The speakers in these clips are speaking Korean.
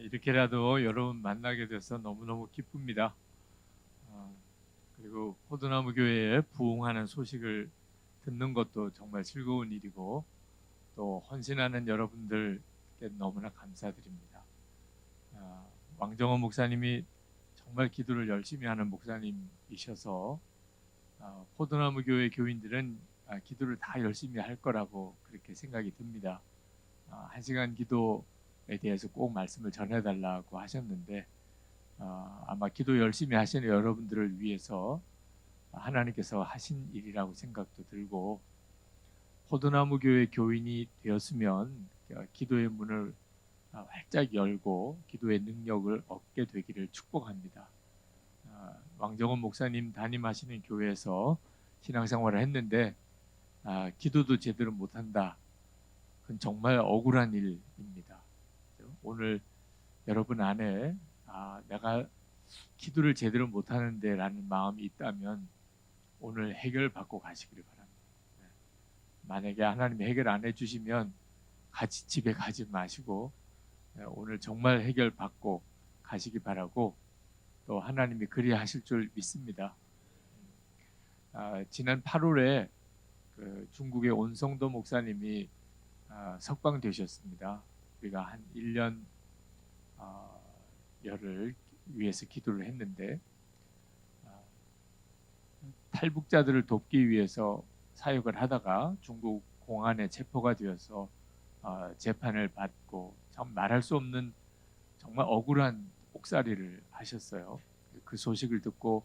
이렇게라도 여러분 만나게 돼서 너무너무 기쁩니다. 그리고 포도나무 교회에 부흥하는 소식을 듣는 것도 정말 즐거운 일이고 또 헌신하는 여러분들께 너무나 감사드립니다. 왕정원 목사님이 정말 기도를 열심히 하는 목사님이셔서 포도나무 교회 교인들은 기도를 다 열심히 할 거라고 그렇게 생각이 듭니다. 1시간 기도에 대해서 꼭 말씀을 전해달라고 하셨는데 아마 기도 열심히 하시는 여러분들을 위해서 하나님께서 하신 일이라고 생각도 들고, 포도나무 교회 교인이 되었으면 기도의 문을 활짝 열고 기도의 능력을 얻게 되기를 축복합니다. 왕정원 목사님 담임하시는 교회에서 신앙생활을 했는데 기도도 제대로 못한다. 그건 정말 억울한 일입니다. 오늘 여러분 안에 내가 기도를 제대로 못하는데 라는 마음이 있다면 오늘 해결받고 가시기를 바랍니다. 만약에 하나님이 해결 안 해주시면 같이 집에 가지 마시고 오늘 정말 해결받고 가시기 바라고, 또 하나님이 그리하실 줄 믿습니다. 지난 8월에 중국의 온성도 목사님이 석방되셨습니다. 우리가 한 1년 열을 위해서 기도를 했는데 탈북자들을 돕기 위해서 사역을 하다가 중국 공안에 체포가 되어서 재판을 받고 참 말할 수 없는 정말 억울한 옥살이를 하셨어요. 그 소식을 듣고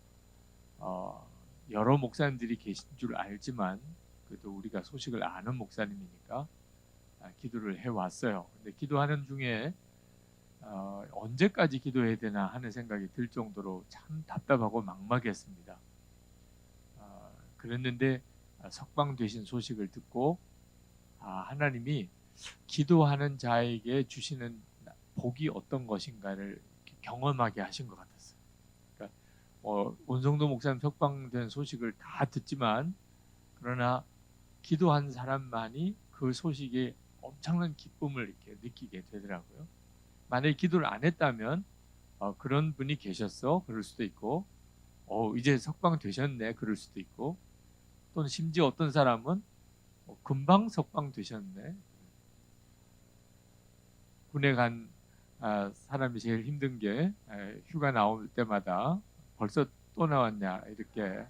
여러 목사님들이 계신 줄 알지만 그래도 우리가 소식을 아는 목사님이니까 기도를 해왔어요. 근데 기도하는 중에 언제까지 기도해야 되나 하는 생각이 들 정도로 참 답답하고 막막했습니다. 그랬는데 석방되신 소식을 듣고 하나님이 기도하는 자에게 주시는 복이 어떤 것인가를 경험하게 하신 것 같았어요. 그러니까 온성도 목사님 석방된 소식을 다 듣지만 그러나 기도한 사람만이 그 소식에 엄청난 기쁨을 이렇게 느끼게 되더라고요. 만약에 기도를 안 했다면 그런 분이 계셨어 그럴 수도 있고 이제 석방되셨네 그럴 수도 있고, 또는 심지어 어떤 사람은 금방 석방되셨네. 군에 간 사람이 제일 힘든 게 휴가 나올 때마다 벌써 또 나왔냐 이렇게,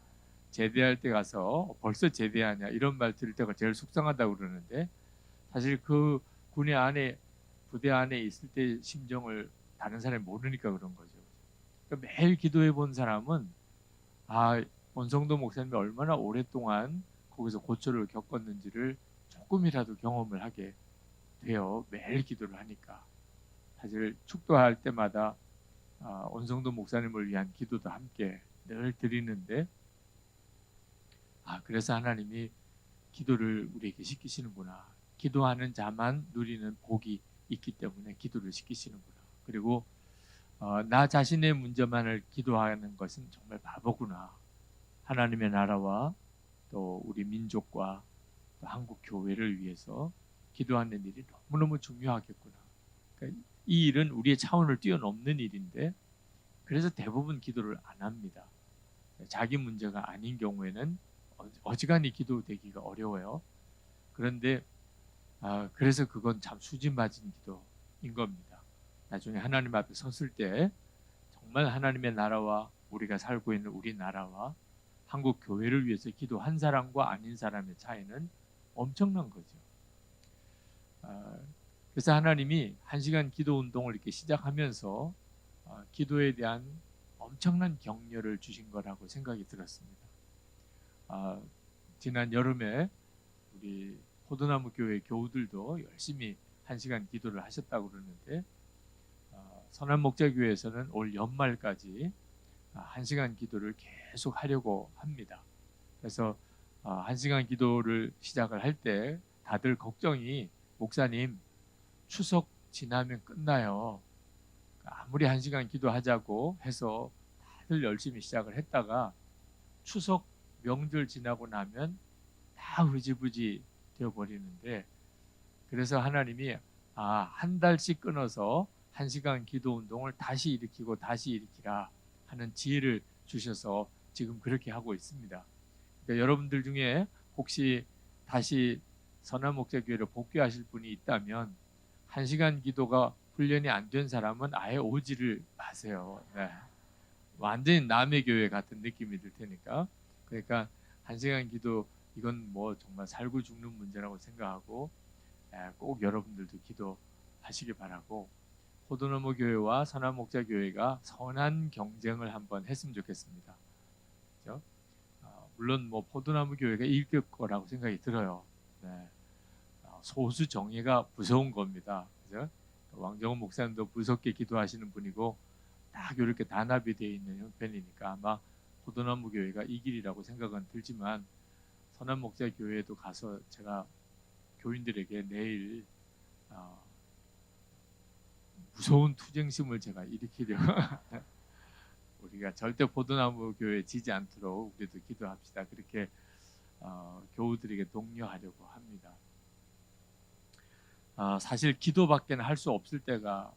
제대할 때 가서 벌써 제대하냐 이런 말 들을 때가 제일 속상하다고 그러는데, 사실 그 군의 안에 부대 안에 있을 때 심정을 다른 사람이 모르니까 그런 거죠. 그러니까 매일 기도해 본 사람은 원성도 목사님이 얼마나 오랫동안 거기서 고초를 겪었는지를 조금이라도 경험을 하게 돼요. 매일 기도를 하니까. 사실 축도할 때마다 원성도 목사님을 위한 기도도 함께 늘 드리는데 그래서 하나님이 기도를 우리에게 시키시는구나. 기도하는 자만 누리는 복이 있기 때문에 기도를 시키시는구나. 그리고 나 자신의 문제만을 기도하는 것은 정말 바보구나. 하나님의 나라와 또 우리 민족과 또 한국 교회를 위해서 기도하는 일이 너무너무 중요하겠구나. 그러니까 이 일은 우리의 차원을 뛰어넘는 일인데 그래서 대부분 기도를 안 합니다. 자기 문제가 아닌 경우에는 어지간히 기도되기가 어려워요. 그런데 그래서 그건 참 수진맞은 기도인 겁니다. 나중에 하나님 앞에 섰을 때 정말 하나님의 나라와 우리가 살고 있는 우리나라와 한국 교회를 위해서 기도한 사람과 아닌 사람의 차이는 엄청난 거죠. 그래서 하나님이 1시간 기도 운동을 이렇게 시작하면서 기도에 대한 엄청난 격려를 주신 거라고 생각이 들었습니다. 지난 여름에 우리 포도나무 교회 교우들도 열심히 1시간 기도를 하셨다고 그러는데 선한목자교회에서는 올 연말까지 1시간 기도를 계속 하려고 합니다. 그래서 1시간 기도를 시작을 할 때 다들 걱정이, 목사님 추석 지나면 끝나요. 아무리 1시간 기도하자고 해서 다들 열심히 시작을 했다가 추석 명절 지나고 나면 다 흐지부지 되어버리는데, 그래서 하나님이 한 달씩 끊어서 1시간 기도 운동을 다시 일으키고 다시 일으키라 하는 지혜를 주셔서 지금 그렇게 하고 있습니다. 그러니까 여러분들 중에 혹시 다시 선한목자교회로 복귀하실 분이 있다면 1시간 기도가 훈련이 안 된 사람은 아예 오지를 마세요. 네. 완전히 남의 교회 같은 느낌이 들 테니까. 그러니까 1시간 기도 이건 뭐 정말 살고 죽는 문제라고 생각하고 꼭 여러분들도 기도하시기 바라고, 포도나무 교회와 선한목자 교회가 선한 경쟁을 한번 했으면 좋겠습니다. 그렇죠? 물론 뭐 포도나무 교회가 이길 거라고 생각이 들어요. 네. 소수 정예가 무서운 겁니다. 그죠? 왕정원 목사님도 무섭게 기도하시는 분이고 딱 이렇게 단합이 되어 있는 형편이니까 아마 포도나무 교회가 이길이라고 생각은 들지만, 선한목자 교회에도 가서 제가 교인들에게 내일 무서운 투쟁심을 제가 일으키려고 우리가 절대 포도나무 교회에 지지 않도록 우리도 기도합시다. 그렇게 교우들에게 독려하려고 합니다. 사실 기도밖에는 할 수 없을 때가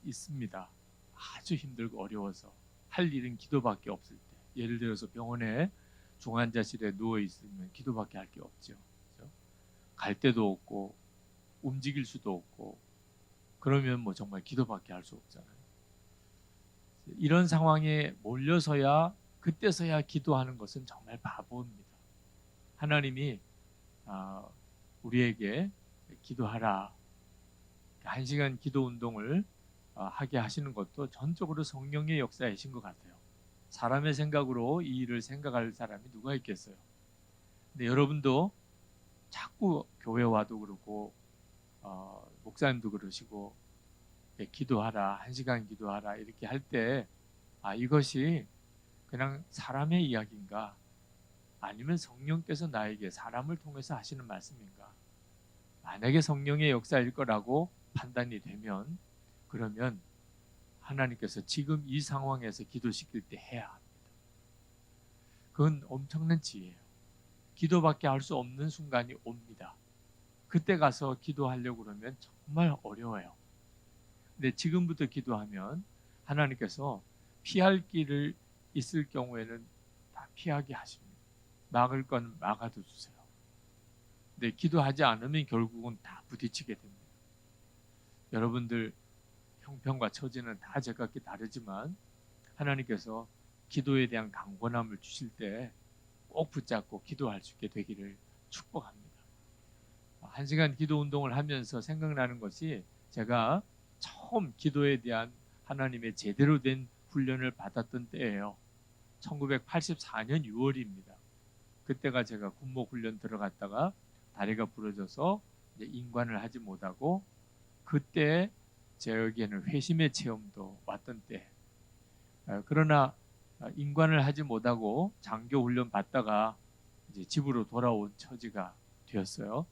있습니다. 아주 힘들고 어려워서 할 일은 기도밖에 없을 때, 예를 들어서 병원에 중환자실에 누워 있으면 기도밖에 할 게 없죠. 그렇죠? 갈 데도 없고 움직일 수도 없고 그러면 뭐 정말 기도밖에 할 수 없잖아요. 이런 상황에 몰려서야, 그때서야 기도하는 것은 정말 바보입니다. 하나님이 우리에게 기도하라, 1시간 기도 운동을 하게 하시는 것도 전적으로 성령의 역사이신 것 같아요. 사람의 생각으로 이 일을 생각할 사람이 누가 있겠어요. 근데 여러분도 자꾸 교회 와도 그러고 목사님도 그러시고 기도하라, 1시간 기도하라 이렇게 할 때 이것이 그냥 사람의 이야기인가, 아니면 성령께서 나에게 사람을 통해서 하시는 말씀인가. 만약에 성령의 역사일 거라고 판단이 되면, 그러면 하나님께서 지금 이 상황에서 기도시킬 때 해야 합니다. 그건 엄청난 지혜예요. 기도밖에 할 수 없는 순간이 옵니다. 그때 가서 기도하려고 그러면 정말 어려워요. 근데 지금부터 기도하면 하나님께서 피할 길을 있을 경우에는 다 피하게 하십니다. 막을 건 막아도 주세요. 근데 기도하지 않으면 결국은 다 부딪히게 됩니다. 여러분들 형편과 처지는 다 제각기 다르지만 하나님께서 기도에 대한 강권함을 주실 때 꼭 붙잡고 기도할 수 있게 되기를 축복합니다. 1시간 기도 운동을 하면서 생각나는 것이, 제가 처음 기도에 대한 하나님의 제대로 된 훈련을 받았던 때예요. 1984년 6월입니다. 그때가 제가 군목 훈련 들어갔다가 다리가 부러져서 이제 인관을 하지 못하고, 그때 저에게는 회심의 체험도 왔던 때. 그러나 인관을 하지 못하고 장교 훈련 받다가 이제 집으로 돌아온 처지가 되었어요.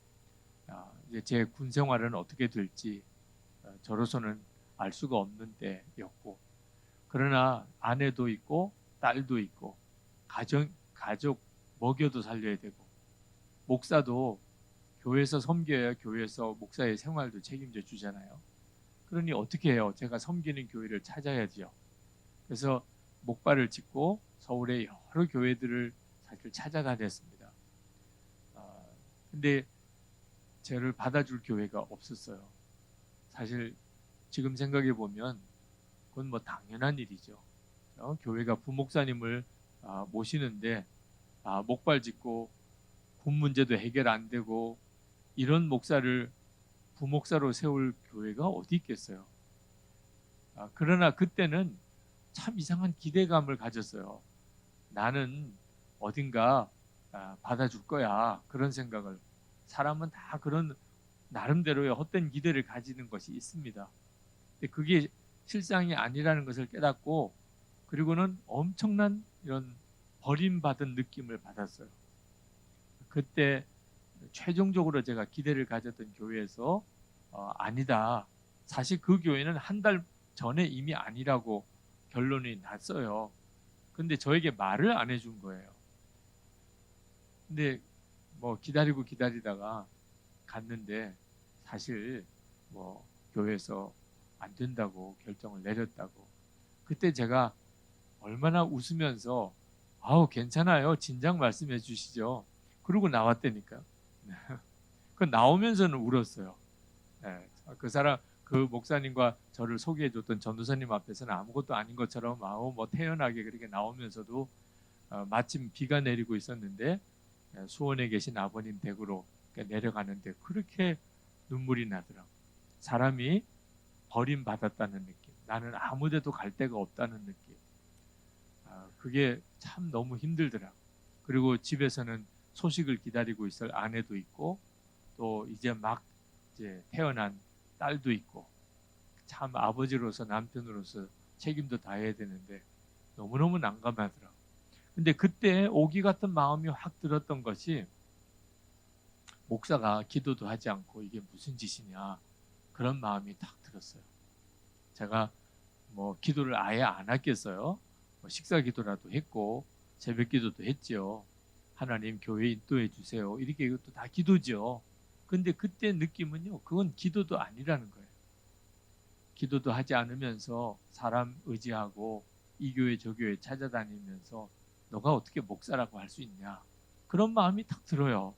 이제 제 군 생활은 어떻게 될지 저로서는 알 수가 없는 때였고, 그러나 아내도 있고 딸도 있고 가족 먹여도 살려야 되고, 목사도 교회에서 섬겨야 교회에서 목사의 생활도 책임져 주잖아요. 그러니 어떻게 해요? 제가 섬기는 교회를 찾아야죠. 그래서 목발을 짚고 서울의 여러 교회들을 사실 찾아다녔습니다. 근데 저를 받아줄 교회가 없었어요. 사실 지금 생각해 보면 그건 뭐 당연한 일이죠. 교회가 부목사님을 모시는데 목발 짚고 군 문제도 해결 안 되고 이런 목사를 부목사로 세울 교회가 어디 있겠어요. 그러나 그때는 참 이상한 기대감을 가졌어요. 나는 어딘가 받아줄 거야, 그런 생각을. 사람은 다 그런 나름대로의 헛된 기대를 가지는 것이 있습니다. 근데 그게 실상이 아니라는 것을 깨닫고, 그리고는 엄청난 이런 버림받은 느낌을 받았어요. 그때 최종적으로 제가 기대를 가졌던 교회에서 아니다, 사실 그 교회는 한 달 전에 이미 아니라고 결론이 났어요. 근데 저에게 말을 안 해준 거예요. 근데 뭐 기다리다가 갔는데, 사실 뭐 교회에서 안 된다고 결정을 내렸다고. 그때 제가 얼마나 웃으면서 아우 괜찮아요. 진작 말씀해 주시죠. 그러고 나왔다니까. 그 나오면서는 울었어요. 네, 그 사람 그 목사님과 저를 소개해줬던 전도사님 앞에서는 아무것도 아닌 것처럼 아우 뭐 태연하게 그렇게 나오면서도 마침 비가 내리고 있었는데 수원에 계신 아버님 댁으로 내려가는데 그렇게 눈물이 나더라고. 사람이 버림받았다는 느낌. 나는 아무데도 갈 데가 없다는 느낌. 그게 참 너무 힘들더라고. 그리고 집에서는 소식을 기다리고 있을 아내도 있고 또 이제 막 이제 태어난 딸도 있고 참 아버지로서 남편으로서 책임도 다해야 되는데 너무너무 난감하더라고. 근데 그때 오기 같은 마음이 확 들었던 것이 목사가 기도도 하지 않고 이게 무슨 짓이냐 그런 마음이 딱 들었어요. 제가 뭐 기도를 아예 안 했겠어요. 뭐 식사 기도라도 했고 새벽 기도도 했죠. 하나님 교회 인도해 주세요. 이렇게 이것도 다 기도죠. 근데 그때 느낌은요. 그건 기도도 아니라는 거예요. 기도도 하지 않으면서 사람 의지하고 이 교회 저 교회 찾아다니면서 너가 어떻게 목사라고 할 수 있냐. 그런 마음이 탁 들어요.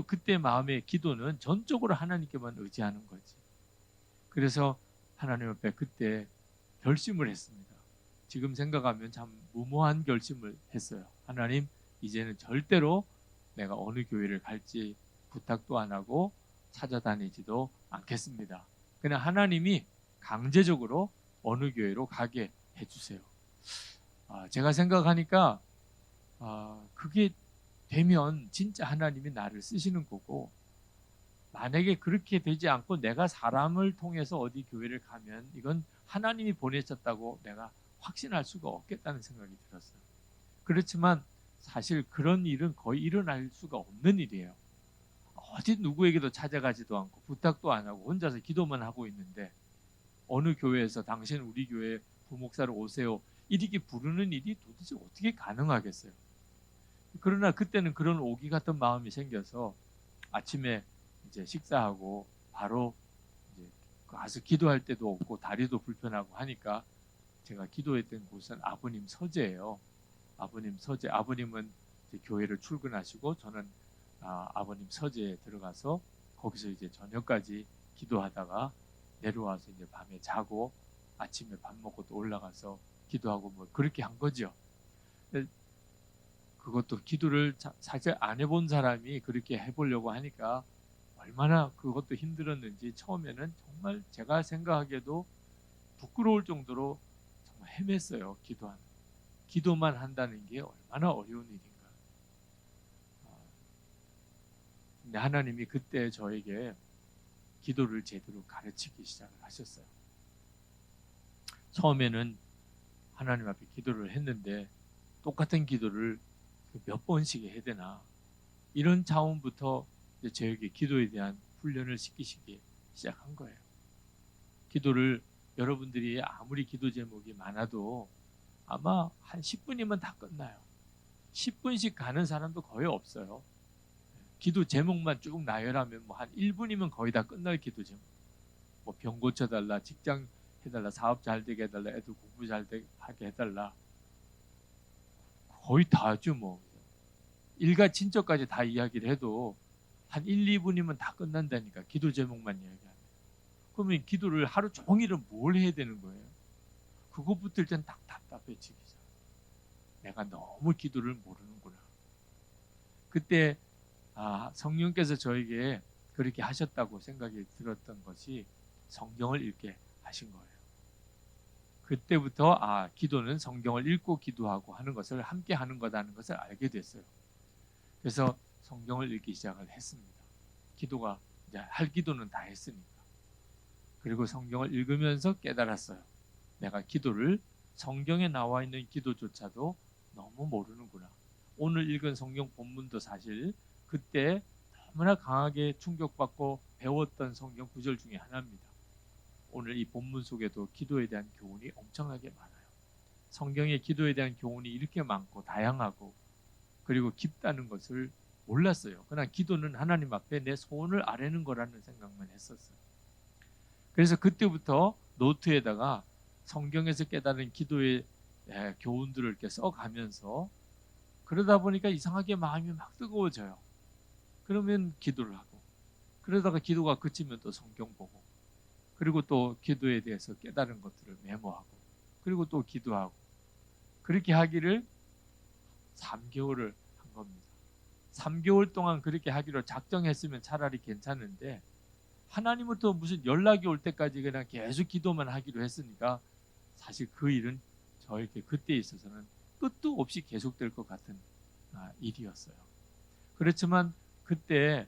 그때 마음의 기도는 전적으로 하나님께만 의지하는 거지. 그래서 하나님 앞에 그때 결심을 했습니다. 지금 생각하면 참 무모한 결심을 했어요. 하나님, 이제는 절대로 내가 어느 교회를 갈지 부탁도 안 하고 찾아다니지도 않겠습니다. 그냥 하나님이 강제적으로 어느 교회로 가게 해주세요. 제가 생각하니까 그게 되면 진짜 하나님이 나를 쓰시는 거고 만약에 그렇게 되지 않고 내가 사람을 통해서 어디 교회를 가면 이건 하나님이 보내셨다고 내가 확신할 수가 없겠다는 생각이 들었어요. 그렇지만 사실 그런 일은 거의 일어날 수가 없는 일이에요. 어디 누구에게도 찾아가지도 않고 부탁도 안 하고 혼자서 기도만 하고 있는데 어느 교회에서 당신 우리 교회 부목사로 오세요 이렇게 부르는 일이 도대체 어떻게 가능하겠어요. 그러나 그때는 그런 오기 같은 마음이 생겨서 아침에 이제 식사하고 바로 이제 가서 기도할 때도 없고 다리도 불편하고 하니까 제가 기도했던 곳은 아버님 서재예요. 아버님 서재. 아버님은 이제 교회를 출근하시고 저는 아버님 서재에 들어가서 거기서 이제 저녁까지 기도하다가 내려와서 이제 밤에 자고 아침에 밥 먹고 또 올라가서 기도하고 뭐 그렇게 한 거죠. 그것도 기도를 사실 안 해본 사람이 그렇게 해보려고 하니까 얼마나 그것도 힘들었는지 처음에는 정말 제가 생각하기에도 부끄러울 정도로 정말 헤맸어요. 기도만 한다는 게 얼마나 어려운 일인가. 근데 하나님이 그때 저에게 기도를 제대로 가르치기 시작을 하셨어요. 처음에는 하나님 앞에 기도를 했는데 똑같은 기도를 몇 번씩 해야 되나 이런 차원부터 저에게 기도에 대한 훈련을 시키시기 시작한 거예요. 기도를 여러분들이 아무리 기도 제목이 많아도 아마 한 10분이면 다 끝나요. 10분씩 가는 사람도 거의 없어요. 기도 제목만 쭉 나열하면 뭐 한 1분이면 거의 다 끝날 기도 제목. 뭐 병 고쳐달라, 직장 해달라, 사업 잘 되게 해달라, 애들 공부 잘 하게 해달라. 거의 다 하죠 뭐. 일가 친척까지 다 이야기를 해도 한 1, 2분이면 다 끝난다니까. 기도 제목만 이야기하면. 그러면 기도를 하루 종일은 뭘 해야 되는 거예요? 그것부터 일단 딱 답답해지기 시작. 내가 너무 기도를 모르는구나. 그때 성령께서 저에게 그렇게 하셨다고 생각이 들었던 것이 성경을 읽게 하신 거예요. 그때부터 기도는 성경을 읽고 기도하고 하는 것을 함께 하는 거다는 것을 알게 됐어요. 그래서 성경을 읽기 시작을 했습니다. 기도가 이제 할 기도는 다 했으니까. 그리고 성경을 읽으면서 깨달았어요. 내가 기도를 성경에 나와 있는 기도조차도 너무 모르는구나. 오늘 읽은 성경 본문도 사실 그때 너무나 강하게 충격받고 배웠던 성경 구절 중에 하나입니다. 오늘 이 본문 속에도 기도에 대한 교훈이 엄청나게 많아요. 성경에 기도에 대한 교훈이 이렇게 많고 다양하고 그리고 깊다는 것을 몰랐어요. 그러나 기도는 하나님 앞에 내 소원을 아뢰는 거라는 생각만 했었어요. 그래서 그때부터 노트에다가 성경에서 깨달은 기도의 교훈들을 이렇게 써가면서, 그러다 보니까 이상하게 마음이 막 뜨거워져요. 그러면 기도를 하고, 그러다가 기도가 그치면 또 성경 보고, 그리고 또 기도에 대해서 깨달은 것들을 메모하고, 그리고 또 기도하고, 그렇게 하기를 3개월을 한 겁니다. 3개월 동안 그렇게 하기로 작정했으면 차라리 괜찮은데, 하나님으로부터 무슨 연락이 올 때까지 그냥 계속 기도만 하기로 했으니까, 사실 그 일은 저에게 그때 있어서는 끝도 없이 계속될 것 같은 일이었어요. 그렇지만 그때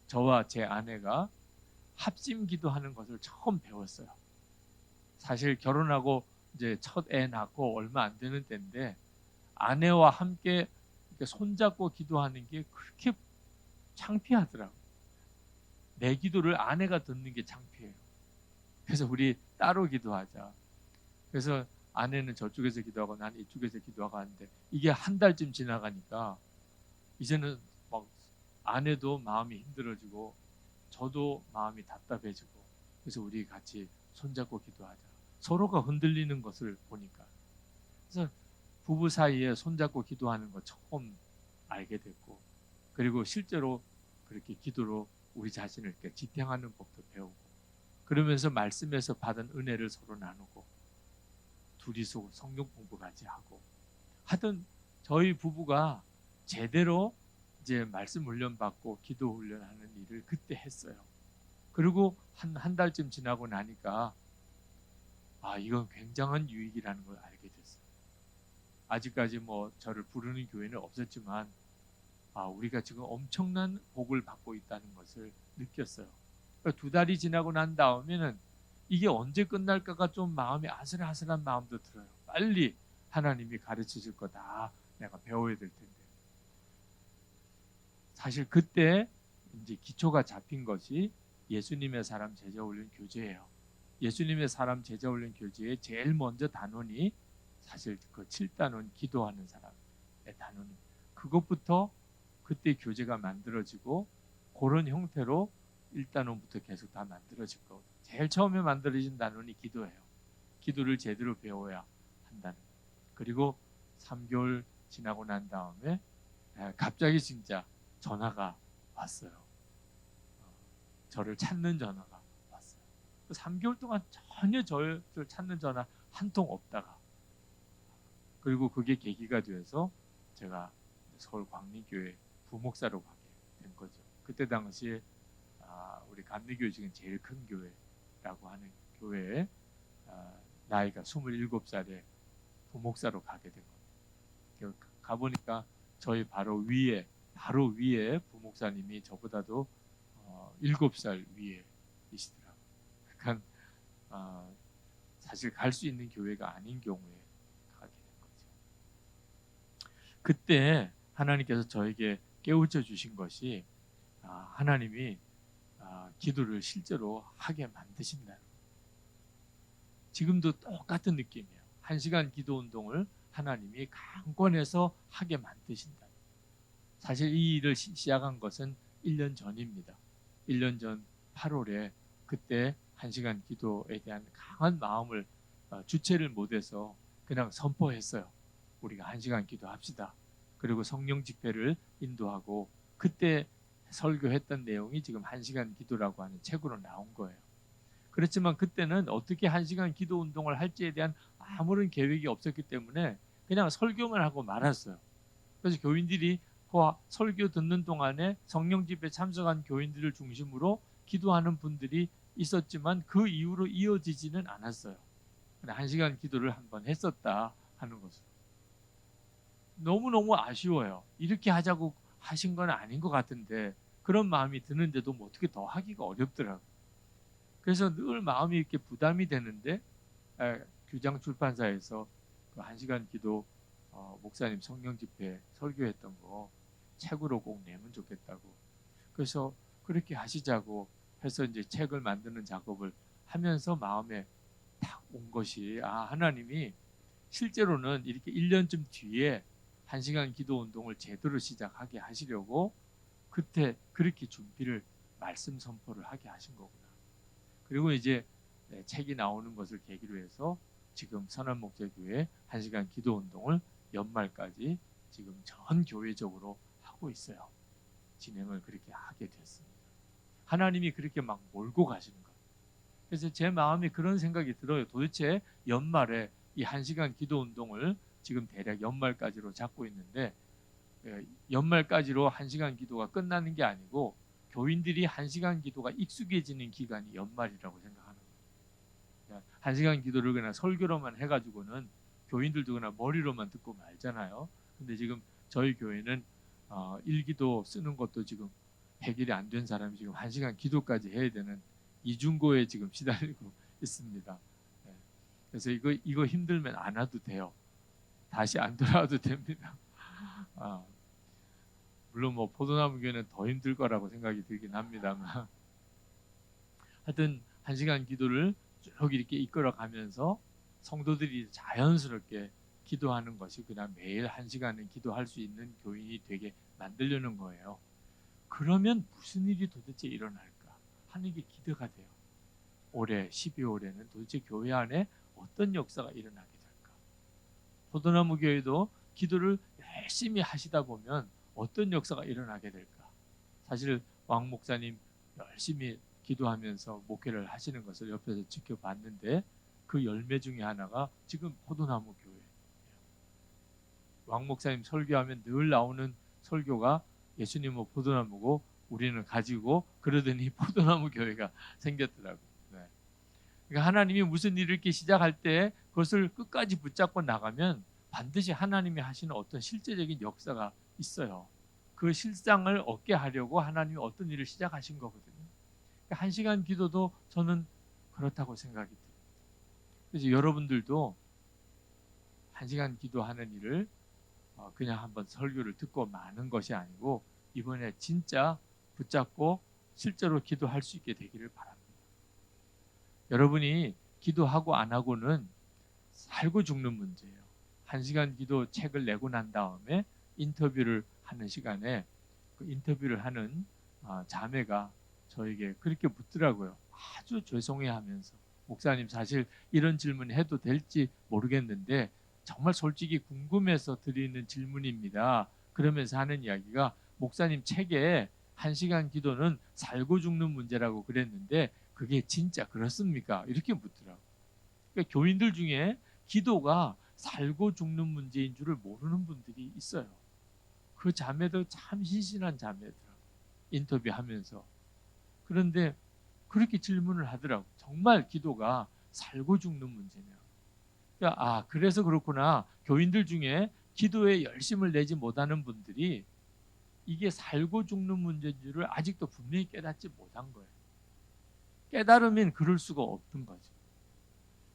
저와 제 아내가 합심 기도하는 것을 처음 배웠어요. 사실 결혼하고 이제 첫 애 낳고 얼마 안 되는 때인데, 아내와 함께 이렇게 손잡고 기도하는 게 그렇게 창피하더라고요. 내 기도를 아내가 듣는 게 창피해요. 그래서 우리 따로 기도하자. 그래서 아내는 저쪽에서 기도하고 나는 이쪽에서 기도하고 하는데, 이게 한 달쯤 지나가니까 이제는 막 아내도 마음이 힘들어지고 저도 마음이 답답해지고, 그래서 우리 같이 손잡고 기도하자. 서로가 흔들리는 것을 보니까. 그래서 부부 사이에 손잡고 기도하는 거 처음 알게 됐고, 그리고 실제로 그렇게 기도로 우리 자신을 이렇게 지탱하는 법도 배우고, 그러면서 말씀에서 받은 은혜를 서로 나누고, 둘이서 성경 공부 같이 하고 하던 저희 부부가 제대로 이제 말씀 훈련 받고 기도 훈련하는 일을 그때 했어요. 그리고 한 달쯤 지나고 나니까 이건 굉장한 유익이라는 걸 알게 됐어요. 아직까지 뭐 저를 부르는 교회는 없었지만 우리가 지금 엄청난 복을 받고 있다는 것을 느꼈어요. 그러니까 2달이 지나고 난 다음에는 이게 언제 끝날까가 좀 마음이 아슬아슬한 마음도 들어요. 빨리 하나님이 가르치실 거다. 내가 배워야 될 텐데. 사실 그때 이제 기초가 잡힌 것이 예수님의 사람 제자 훈련 교제예요. 예수님의 사람 제자 훈련 교제의 제일 먼저 단원이 사실 그 7단원 기도하는 사람의 단원입니다. 그것부터 그때 교제가 만들어지고, 그런 형태로 1단원부터 계속 다 만들어질 거거든요. 제일 처음에 만들어진 단원이 기도예요. 기도를 제대로 배워야 한다는. 그리고 3개월 지나고 난 다음에 갑자기 진짜 전화가 왔어요. 저를 찾는 전화가 왔어요. 3개월 동안 전혀 저를 찾는 전화 한 통 없다가, 그리고 그게 계기가 되어서 제가 서울 광림교회 부목사로 가게 된 거죠. 그때 당시에 우리 감리교회 중에 제일 큰 교회라고 하는 교회에 나이가 27살에 부목사로 가게 된 겁니다. 가보니까 저희 바로 위에 부목사님이 저보다도 7살 위에이시더라고요. 그러니까 사실 갈 수 있는 교회가 아닌 경우에 가게 된 거죠. 그때 하나님께서 저에게 깨우쳐 주신 것이, 하나님이 기도를 실제로 하게 만드신다는 거예요. 지금도 똑같은 느낌이에요. 1시간 기도 운동을 하나님이 강권해서 하게 만드신다. 사실 이 일을 시작한 것은 1년 전입니다. 1년 전 8월에 그때 1시간 기도에 대한 강한 마음을 주체를 못해서 그냥 선포했어요. 우리가 1시간 기도합시다. 그리고 성령 집회를 인도하고, 그때 설교했던 내용이 지금 1시간 기도라고 하는 책으로 나온 거예요. 그렇지만 그때는 어떻게 1시간 기도 운동을 할지에 대한 아무런 계획이 없었기 때문에 그냥 설교만 하고 말았어요. 그래서 교인들이 그 설교 듣는 동안에 성령 집회에 참석한 교인들을 중심으로 기도하는 분들이 있었지만 그 이후로 이어지지는 않았어요. 1시간 기도를 한번 했었다 하는 것은 너무너무 아쉬워요. 이렇게 하자고 하신 건 아닌 것 같은데, 그런 마음이 드는데도 뭐 어떻게 더 하기가 어렵더라고요. 그래서 늘 마음이 이렇게 부담이 되는데, 규장 출판사에서 그 1시간 기도 목사님 성령 집회 설교했던 거 책으로 꼭 내면 좋겠다고, 그래서 그렇게 하시자고 해서 이제 책을 만드는 작업을 하면서 마음에 딱 온 것이, 하나님이 실제로는 이렇게 1년쯤 뒤에 1시간 기도 운동을 제대로 시작하게 하시려고 그때 그렇게 준비를, 말씀 선포를 하게 하신 거구나. 그리고 이제 책이 나오는 것을 계기로 해서 지금 선한목자교회 1시간 기도 운동을 연말까지 지금 전 교회적으로 하고 있어요. 진행을 그렇게 하게 됐습니다. 하나님이 그렇게 막 몰고 가시는 거예요. 그래서 제 마음에 그런 생각이 들어요. 도대체 연말에 이 1시간 기도 운동을 지금 대략 연말까지로 잡고 있는데, 연말까지로 1시간 기도가 끝나는 게 아니고 교인들이 1시간 기도가 익숙해지는 기간이 연말이라고 생각하는 거예요. 1시간 기도를 그냥 설교로만 해가지고는 교인들도 그냥 머리로만 듣고 말잖아요. 근데 지금 저희 교회는 일기도 쓰는 것도 지금 100일이 안 된 사람이 지금 1시간 기도까지 해야 되는 이중고에 지금 시달리고 있습니다. 그래서 이거 힘들면 안 와도 돼요. 다시 안 돌아와도 됩니다. 물론 뭐 포도나무 교회는 더 힘들 거라고 생각이 들긴 합니다만, 하여튼 1시간 기도를 쭉 이렇게 이끌어가면서 성도들이 자연스럽게 기도하는 것이 그냥 매일 1시간은 기도할 수 있는 교인이 되게 만들려는 거예요. 그러면 무슨 일이 도대체 일어날까 하는 게 기대가 돼요. 올해 12월에는 도대체 교회 안에 어떤 역사가 일어나게 될까. 포도나무 교회도 기도를 열심히 하시다 보면 어떤 역사가 일어나게 될까. 사실 왕 목사님 열심히 기도하면서 목회를 하시는 것을 옆에서 지켜봤는데 그 열매 중에 하나가 지금 포도나무 교회예요. 왕 목사님 설교하면 늘 나오는 설교가 예수님은 포도나무고 우리는 가지고, 그러더니 포도나무 교회가 생겼더라고요. 그러니까 하나님이 무슨 일을 이렇게 시작할 때 그것을 끝까지 붙잡고 나가면 반드시 하나님이 하시는 어떤 실제적인 역사가 있어요. 그 실상을 얻게 하려고 하나님이 어떤 일을 시작하신 거거든요. 그러니까 1시간 기도도 저는 그렇다고 생각이 듭니다. 그래서 여러분들도 1시간 기도하는 일을 그냥 한번 설교를 듣고 마는 것이 아니고 이번에 진짜 붙잡고 실제로 기도할 수 있게 되기를 바랍니다. 여러분이 기도하고 안 하고는 살고 죽는 문제예요. 1시간 기도 책을 내고 난 다음에 인터뷰를 하는 시간에 그 인터뷰를 하는 자매가 저에게 그렇게 묻더라고요. 아주 죄송해하면서, 목사님 사실 이런 질문 해도 될지 모르겠는데 정말 솔직히 궁금해서 드리는 질문입니다. 그러면서 하는 이야기가, 목사님 책에 1시간 기도는 살고 죽는 문제라고 그랬는데 그게 진짜 그렇습니까? 이렇게 묻더라고요. 그러니까 교인들 중에 기도가 살고 죽는 문제인 줄을 모르는 분들이 있어요. 그 자매도 참 신신한 자매더라고요. 인터뷰하면서. 그런데 그렇게 질문을 하더라고요. 정말 기도가 살고 죽는 문제냐. 그러니까 그래서 그렇구나. 교인들 중에 기도에 열심을 내지 못하는 분들이 이게 살고 죽는 문제인 줄을 아직도 분명히 깨닫지 못한 거예요. 깨달으면 그럴 수가 없는 거죠.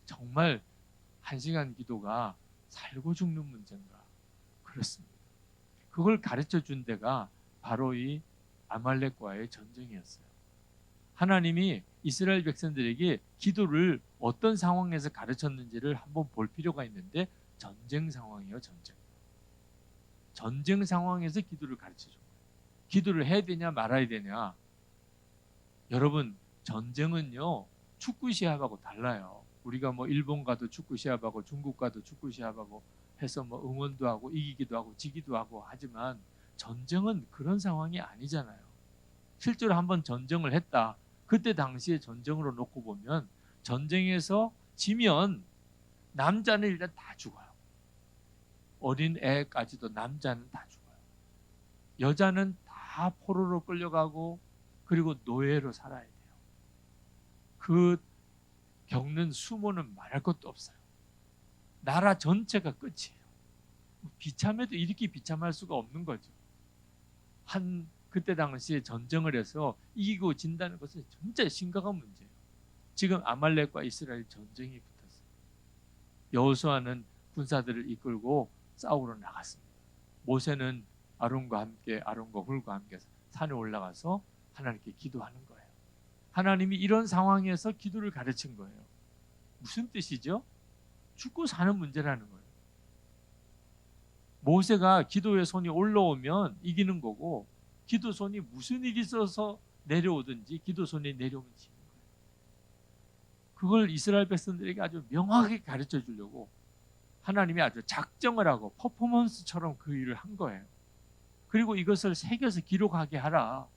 정말 1시간 기도가 살고 죽는 문제인가? 그렇습니다. 그걸 가르쳐 준 데가 바로 이 아말렉과의 전쟁이었어요. 하나님이 이스라엘 백성들에게 기도를 어떤 상황에서 가르쳤는지를 한번 볼 필요가 있는데, 전쟁 상황이에요. 전쟁 상황에서 기도를 가르쳐 준 거예요. 기도를 해야 되냐 말아야 되냐. 여러분, 전쟁은요 축구 시합하고 달라요. 우리가 뭐 일본 가도 축구 시합하고 중국 가도 축구 시합하고 해서 뭐 응원도 하고 이기기도 하고 지기도 하고 하지만, 전쟁은 그런 상황이 아니잖아요. 실제로 한번 전쟁을 했다. 그때 당시에 전쟁으로 놓고 보면 전쟁에서 지면 남자는 일단 다 죽어요. 어린 애까지도 남자는 다 죽어요. 여자는 다 포로로 끌려가고 그리고 노예로 살아야 돼요. 그 겪는 수모는 말할 것도 없어요. 나라 전체가 끝이에요. 비참해도 이렇게 비참할 수가 없는 거죠. 그때 당시에 전쟁을 해서 이기고 진다는 것은 진짜 심각한 문제예요. 지금 아말렉과 이스라엘 전쟁이 붙었어요. 여호수아는 군사들을 이끌고 싸우러 나갔습니다. 모세는 아론과 훌과 함께 산에 올라가서 하나님께 기도하는 거예요. 하나님이 이런 상황에서 기도를 가르친 거예요. 무슨 뜻이죠? 죽고 사는 문제라는 거예요. 모세가 기도의 손이 올라오면 이기는 거고, 기도 손이 무슨 일이 있어서 내려오든지 기도 손이 내려오면 지는 거예요. 그걸 이스라엘 백성들에게 아주 명확하게 가르쳐 주려고 하나님이 아주 작정을 하고 퍼포먼스처럼 그 일을 한 거예요. 그리고 이것을 새겨서 기록하게 하라.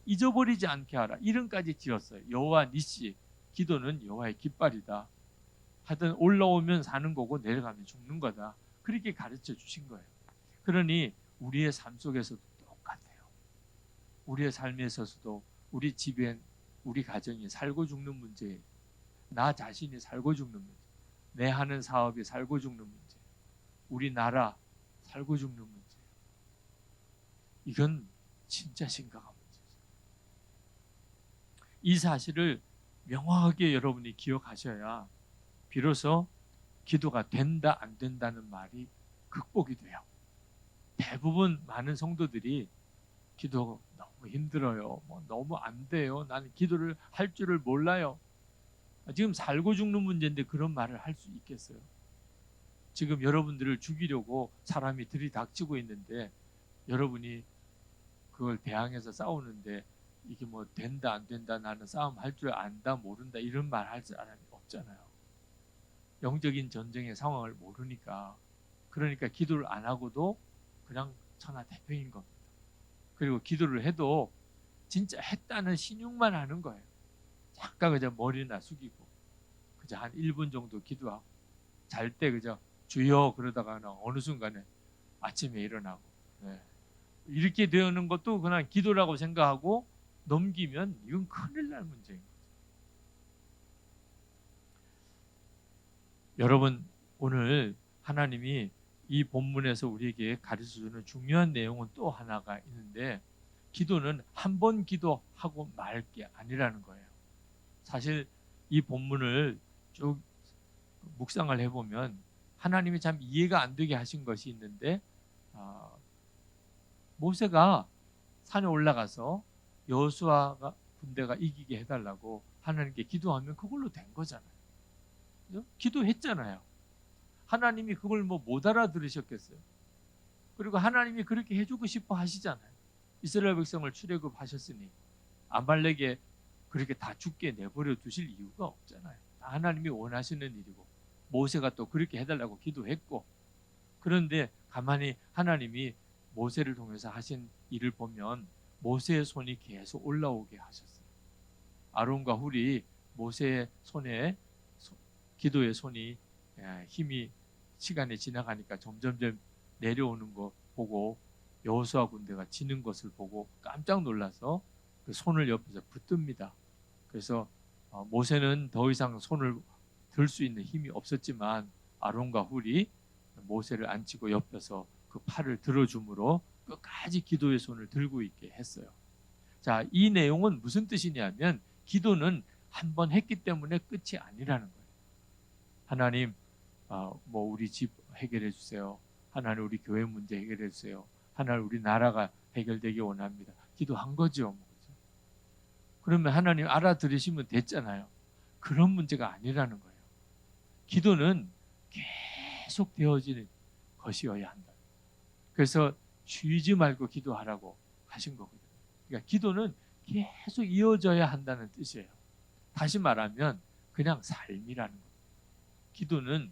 잊어버리지 않게 하라. 이름까지 지었어요. 여호와 니시, 기도는 여호와의 깃발이다. 하여튼 올라오면 사는 거고 내려가면 죽는 거다. 그렇게 가르쳐 주신 거예요. 그러니 우리의 삶 속에서도 똑같아요. 우리의 삶에 있어서도 우리 집엔 우리 가정이 살고 죽는 문제예요. 나 자신이 살고 죽는 문제, 내 하는 사업이 살고 죽는 문제, 우리 나라 살고 죽는 문제. 이건 진짜 심각한 문제죠. 이 사실을 명확하게 여러분이 기억하셔야 비로소 기도가 된다 안 된다는 말이 극복이 돼요. 대부분 많은 성도들이 기도 너무 힘들어요. 너무 안 돼요. 나는 기도를 할 줄을 몰라요. 지금 살고 죽는 문제인데 그런 말을 할 수 있겠어요? 지금 여러분들을 죽이려고 사람이 들이닥치고 있는데 여러분이 그걸 대항해서 싸우는데 이게 뭐 된다 안 된다, 나는 싸움 할 줄 안다 모른다, 이런 말 할 사람이 없잖아요. 영적인 전쟁의 상황을 모르니까. 그러니까 기도를 안 하고도 그냥 천하태평인 겁니다. 그리고 기도를 해도 진짜 했다는 신용만 하는 거예요. 잠깐 그저 머리나 숙이고 그저 한 1분 정도 기도하고 잘 때 그저 주여 그러다가 어느 순간에 아침에 일어나고, 네. 이렇게 되는 것도 그냥 기도라고 생각하고 넘기면 이건 큰일 날 문제인 거죠. 여러분, 오늘 하나님이 이 본문에서 우리에게 가르쳐주는 중요한 내용은 또 하나가 있는데, 기도는 한 번 기도하고 말 게 아니라는 거예요. 사실 이 본문을 쭉 묵상을 해보면 하나님이 참 이해가 안 되게 하신 것이 있는데, 모세가 산에 올라가서 여호수아가 군대가 이기게 해달라고 하나님께 기도하면 그걸로 된 거잖아요. 그죠? 기도했잖아요. 하나님이 그걸 못 알아들으셨겠어요? 그리고 하나님이 그렇게 해주고 싶어 하시잖아요. 이스라엘 백성을 출애굽하셨으니 아말렉에 그렇게 다 죽게 내버려 두실 이유가 없잖아요. 하나님이 원하시는 일이고 모세가 또 그렇게 해달라고 기도했고, 그런데 가만히 하나님이 모세를 통해서 하신 일을 보면 모세의 손이 계속 올라오게 하셨어요. 아론과 훌이 모세의 손에 기도의 손이 힘이 시간이 지나가니까 점점점 내려오는 거 보고 여호수아 군대가 지는 것을 보고 깜짝 놀라서 그 손을 옆에서 붙듭니다. 그래서 모세는 더 이상 손을 들 수 있는 힘이 없었지만 아론과 훌이 모세를 앉히고 옆에서 그 팔을 들어줌으로 끝까지 기도의 손을 들고 있게 했어요. 자, 이 내용은 무슨 뜻이냐면 기도는 한 번 했기 때문에 끝이 아니라는 거예요. 하나님, 우리 집 해결해 주세요. 하나님, 우리 교회 문제 해결해 주세요. 하나님, 우리 나라가 해결되기 원합니다. 기도한 거죠. 그러면 하나님 알아들으시면 됐잖아요. 그런 문제가 아니라는 거예요. 기도는 계속 되어지는 것이어야 한다. 그래서 쉬지 말고 기도하라고 하신 거거든요. 그러니까 기도는 계속 이어져야 한다는 뜻이에요. 다시 말하면 그냥 삶이라는 거예요. 기도는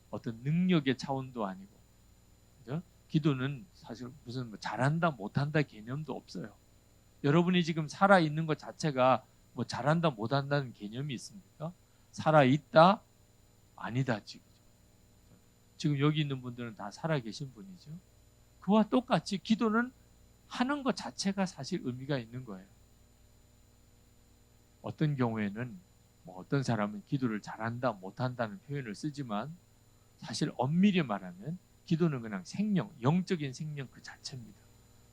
어떤 능력의 차원도 아니고, 그죠? 기도는 사실 무슨 잘한다 못한다 개념도 없어요. 여러분이 지금 살아있는 것 자체가 잘한다 못한다는 개념이 있습니까? 살아있다 아니다. 지금 여기 있는 분들은 다 살아계신 분이죠. 그와 똑같이 기도는 하는 것 자체가 사실 의미가 있는 거예요. 어떤 경우에는 어떤 사람은 기도를 잘한다 못한다는 표현을 쓰지만 사실 엄밀히 말하면 기도는 그냥 생명, 영적인 생명 그 자체입니다.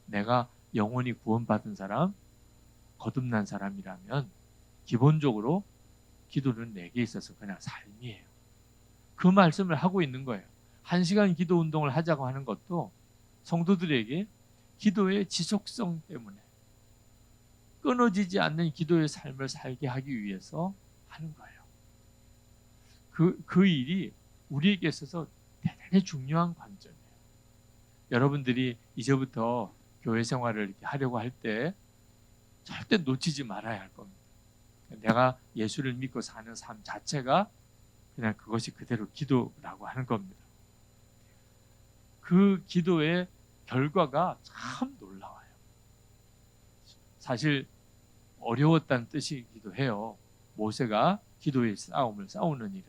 내가 영원히 구원받은 사람, 거듭난 사람이라면 기본적으로 기도는 내게 있어서 그냥 삶이에요. 그 말씀을 하고 있는 거예요. 1시간 기도 운동을 하자고 하는 것도 성도들에게 기도의 지속성 때문에 끊어지지 않는 기도의 삶을 살게 하기 위해서 하는 거예요. 그 일이 우리에게 있어서 대단히 중요한 관점이에요. 여러분들이 이제부터 교회 생활을 이렇게 하려고 할 때 절대 놓치지 말아야 할 겁니다. 내가 예수를 믿고 사는 삶 자체가 그냥 그것이 그대로 기도라고 하는 겁니다. 그 기도의 결과가 참 놀라워요. 사실 어려웠다는 뜻이기도 해요. 모세가 기도의 싸움을 싸우는 일은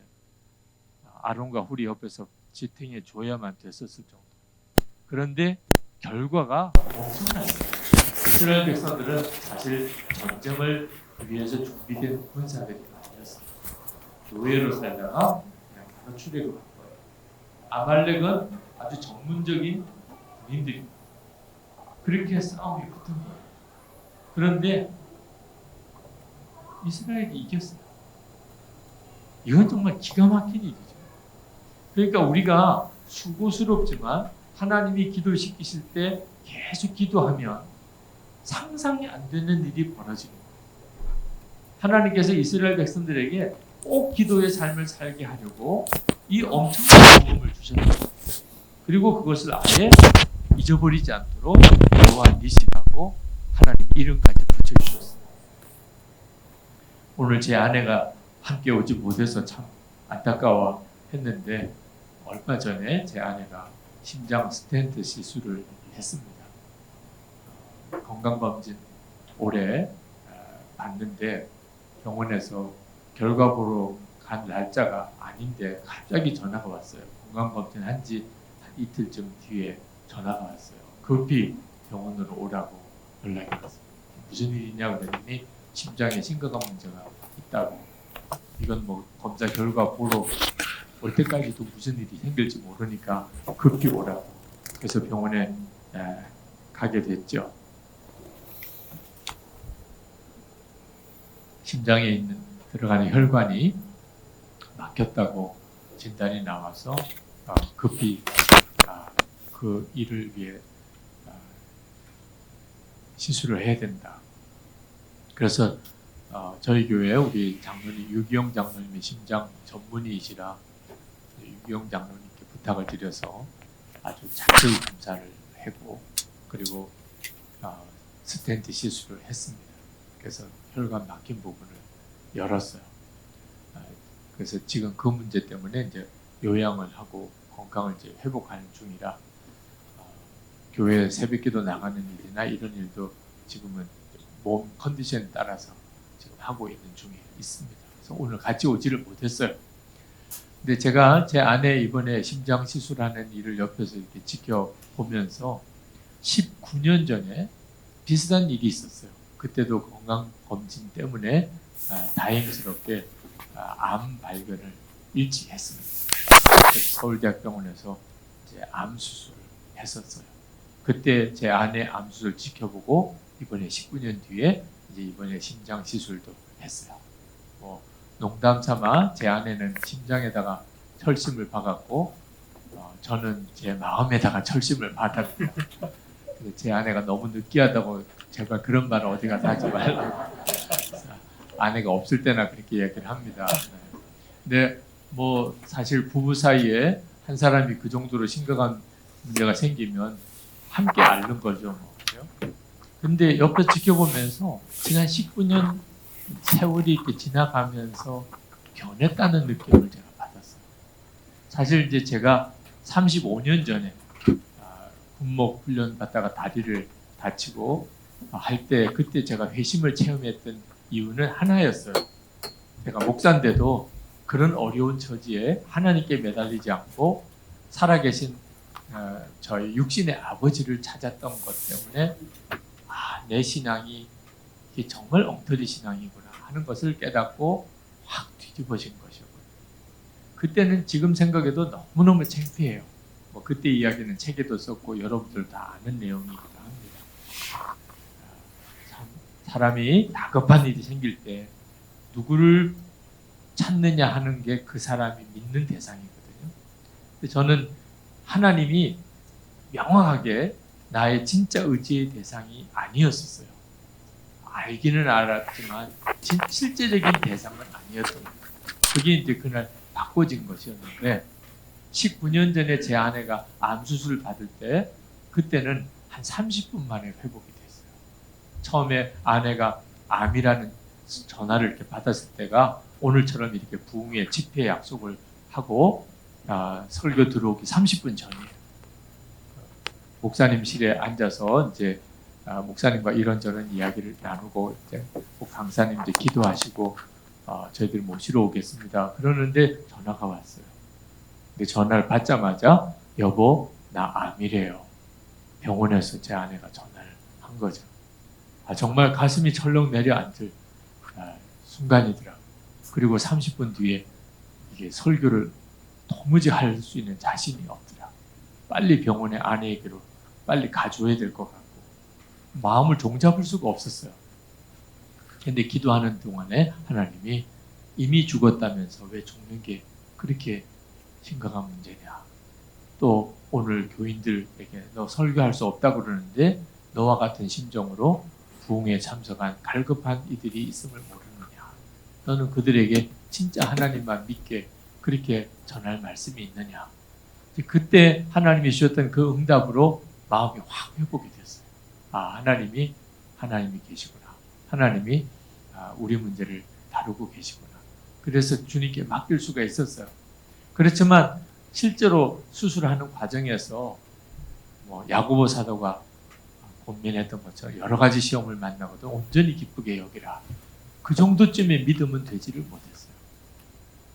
아론과 훌이 옆에서 지탱해 줘야만 됐었을 정도. 그런데 결과가 엄청났어요. 이스라엘 백성들은 사실 전쟁을 위해서 준비된 군사들이 아니었어요. 노예로 살다가 그냥 바로 출애굽한 거예요. 아말렉은 아주 전문적인 군인들입니다. 그렇게 싸움이 붙은 거예요. 그런데 이스라엘이 이겼어요. 이건 정말 기가 막힌 일이죠. 그러니까 우리가 수고스럽지만 하나님이 기도시키실 때 계속 기도하면 상상이 안 되는 일이 벌어지는 거예요. 하나님께서 이스라엘 백성들에게 꼭 기도의 삶을 살게 하려고 이 엄청난 복음을 주셨어요. 그리고 그것을 아예 잊어버리지 않도록 여호와 니시라고 하나님 이름까지 붙여주셨어요. 오늘 제 아내가 함께 오지 못해서 참 안타까워 했는데 얼마 전에 제 아내가 심장 스텐트 시술을 했습니다. 건강검진 올해 받는데 병원에서 결과 보러 간 날짜가 아닌데 갑자기 전화가 왔어요. 건강검진 한 지 한 이틀쯤 뒤에 전화가 왔어요. 급히 병원으로 오라고 연락이 왔어요. 무슨 일이냐고 그랬더니 심장에 심각한 문제가 있다고. 이건 뭐 검사 결과 보러 올 때까지도 무슨 일이 생길지 모르니까 급히 오라고. 그래서 병원에 가게 됐죠. 심장에 들어가는 혈관이 막혔다고 진단이 나와서 급히 그 일을 위해 시술을 해야 된다. 그래서 저희 교회 우리 장로님 유기영 장로님이 심장 전문의이시라 유기영 장로님께 부탁을 드려서 아주 자세히 검사를 하고 그리고 스텐트 시술을 했습니다. 그래서 혈관 막힌 부분을 열었어요. 그래서 지금 그 문제 때문에 이제 요양을 하고 건강을 이제 회복하는 중이라 교회 새벽기도 나가는 일이나 이런 일도 지금은 몸 컨디션에 따라서 지금 하고 있는 중에 있습니다. 그래서 오늘 같이 오지를 못했어요. 근데 제가 제 아내 이번에 심장 시술하는 일을 옆에서 이렇게 지켜보면서 19년 전에 비슷한 일이 있었어요. 그때도 건강검진 때문에 다행스럽게 암 발견을 일찍 했습니다. 서울대학병원에서 이제 암 수술을 했었어요. 그때 제 아내 암 수술 지켜보고 이번에 19년 뒤에 이제 이번에 심장 시술도 했어요. 뭐 농담 삼아 제 아내는 심장에다가 철심을 박았고 저는 제 마음에다가 철심을 받았고요. 제 아내가 너무 느끼하다고 제발 그런 말을 어디 가서 하지 말라고. 아내가 없을 때나 그렇게 얘기를 합니다. 근데 뭐 사실 부부 사이에 한 사람이 그 정도로 심각한 문제가 생기면 함께 앓는 거죠. 근데 옆에 지켜보면서 지난 19년 세월이 이렇게 지나가면서 변했다는 느낌을 제가 받았어요. 사실 이제 제가 35년 전에 군목 훈련 받다가 다리를 다치고 할 때 그때 제가 회심을 체험했던 이유는 하나였어요. 제가 목사인데도 그런 어려운 처지에 하나님께 매달리지 않고 살아계신 저희 육신의 아버지를 찾았던 것 때문에 내 신앙이 이게 정말 엉터리 신앙이구나 하는 것을 깨닫고 확 뒤집어진 것이었거든요. 그때는 지금 생각해도 너무너무 창피해요. 뭐 그때 이야기는 책에도 썼고 여러분들 다 아는 내용이기도 합니다. 참 사람이 다급한 일이 생길 때 누구를 찾느냐 하는 게 그 사람이 믿는 대상이거든요. 근데 저는 하나님이 명확하게 나의 진짜 의지의 대상이 아니었었어요. 알기는 알았지만 실제적인 대상은 아니었던 거예요. 그게 이제 그날 바꿔진 것이었는데 19년 전에 제 아내가 암 수술을 받을 때 그때는 한 30분 만에 회복이 됐어요. 처음에 아내가 암이라는 전화를 이렇게 받았을 때가 오늘처럼 이렇게 부흥회 집회 약속을 하고 설교 들어오기 30분 전이에요. 목사님실에 앉아서 이제 목사님과 이런저런 이야기를 나누고 이제 강사님들 기도하시고 저희들 모시러 오겠습니다. 그러는데 전화가 왔어요. 근데 전화를 받자마자 여보 나 암이래요. 병원에서 제 아내가 전화를 한 거죠. 정말 가슴이 철렁 내려앉을 순간이더라고요. 그리고 30분 뒤에 이게 설교를 도무지 할 수 있는 자신이 없더라. 빨리 병원에 아내에게로 빨리 가줘야 될 것 같고 마음을 종잡을 수가 없었어요. 근데 기도하는 동안에 하나님이 이미 죽었다면서 왜 죽는 게 그렇게 심각한 문제냐. 또 오늘 교인들에게 너 설교할 수 없다고 그러는데 너와 같은 심정으로 부흥에 참석한 갈급한 이들이 있음을 모르느냐. 너는 그들에게 진짜 하나님만 믿게 그렇게 전할 말씀이 있느냐. 그때 하나님이 주셨던 그 응답으로 마음이 확 회복이 됐어요. 하나님이 계시구나. 하나님이 우리 문제를 다루고 계시구나. 그래서 주님께 맡길 수가 있었어요. 그렇지만 실제로 수술하는 과정에서 야고보 사도가 고민했던 것처럼 여러 가지 시험을 만나거든 온전히 기쁘게 여기라. 그 정도쯤의 믿음은 되지를 못했어요.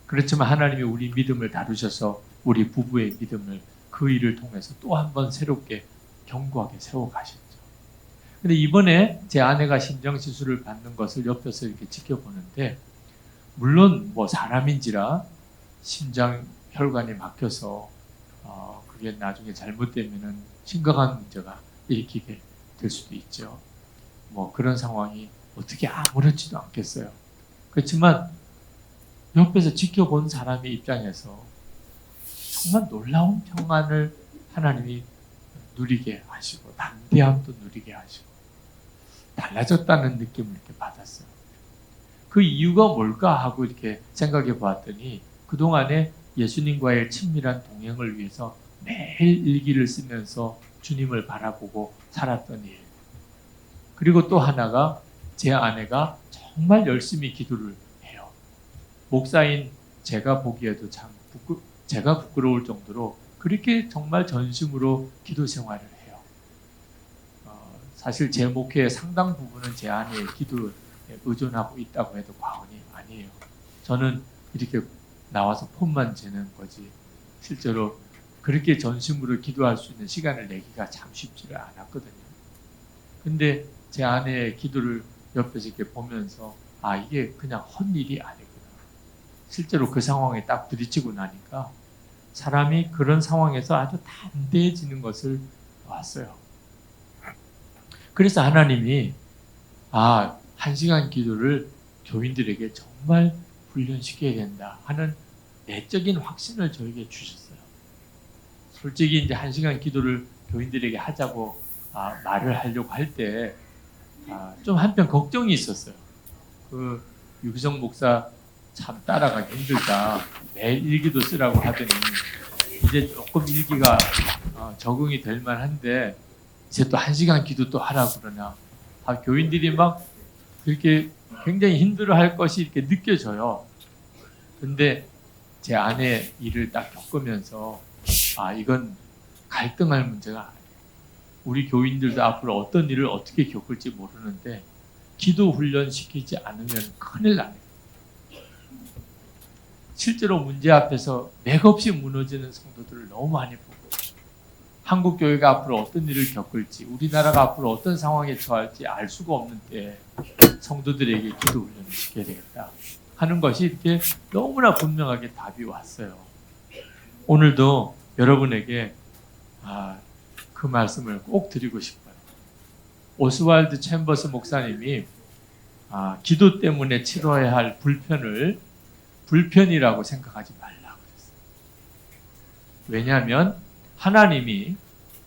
그렇지만 하나님이 우리 믿음을 다루셔서 우리 부부의 믿음을 그 일을 통해서 또 한 번 새롭게 견고하게 세워가셨죠. 근데 이번에 제 아내가 신장시술을 받는 것을 옆에서 이렇게 지켜보는데 물론 사람인지라 심장 혈관이 막혀서 그게 나중에 잘못되면은 심각한 문제가 일으키게 될 수도 있죠. 그런 상황이 어떻게 아무렇지도 않겠어요. 그렇지만 옆에서 지켜본 사람의 입장에서 정말 놀라운 평안을 하나님이 누리게 하시고 담대함도 누리게 하시고 달라졌다는 느낌을 이렇게 받았어요. 그 이유가 뭘까 하고 이렇게 생각해 보았더니 그동안에 예수님과의 친밀한 동행을 위해서 매일 일기를 쓰면서 주님을 바라보고 살았던 일. 그리고 또 하나가 제 아내가 정말 열심히 기도를 해요. 목사인 제가 보기에도 참 제가 부끄러울 정도로 그렇게 정말 전심으로 기도 생활을 해요. 사실 제 목회의 상당 부분은 제 아내의 기도에 의존하고 있다고 해도 과언이 아니에요. 저는 이렇게 나와서 폰만 재는 거지 실제로 그렇게 전심으로 기도할 수 있는 시간을 내기가 참 쉽지를 않았거든요. 근데 제 아내의 기도를 옆에서 이렇게 보면서 이게 그냥 헛일이 아니구나. 실제로 그 상황에 딱 부딪히고 나니까 사람이 그런 상황에서 아주 담대해지는 것을 봤어요. 그래서 하나님이 1시간 기도를 교인들에게 정말 훈련시켜야 된다 하는 내적인 확신을 저에게 주셨어요. 솔직히 이제 1시간 기도를 교인들에게 하자고 말을 하려고 할 때 좀 한편 걱정이 있었어요. 그 유기성 목사 참 따라가기 힘들다. 매일 일기도 쓰라고 하더니 이제 조금 일기가 적응이 될 만한데 이제 또 1시간 기도 또 하라고 그러나 교인들이 막 그렇게 굉장히 힘들어할 것이 이렇게 느껴져요. 근데 제 아내 일을 딱 겪으면서 이건 갈등할 문제가 아니에요. 우리 교인들도 앞으로 어떤 일을 어떻게 겪을지 모르는데 기도 훈련 시키지 않으면 큰일 나요. 실제로 문제 앞에서 맥없이 무너지는 성도들을 너무 많이 보고 한국 교회가 앞으로 어떤 일을 겪을지 우리나라가 앞으로 어떤 상황에 처할지 알 수가 없는 때 성도들에게 기도 훈련을 시켜야 되겠다 하는 것이 이렇게 너무나 분명하게 답이 왔어요. 오늘도 여러분에게 그 말씀을 꼭 드리고 싶어요. 오스왈드 챔버스 목사님이 기도 때문에 치러야 할 불편을 불편이라고 생각하지 말라고 그랬어요. 왜냐하면 하나님이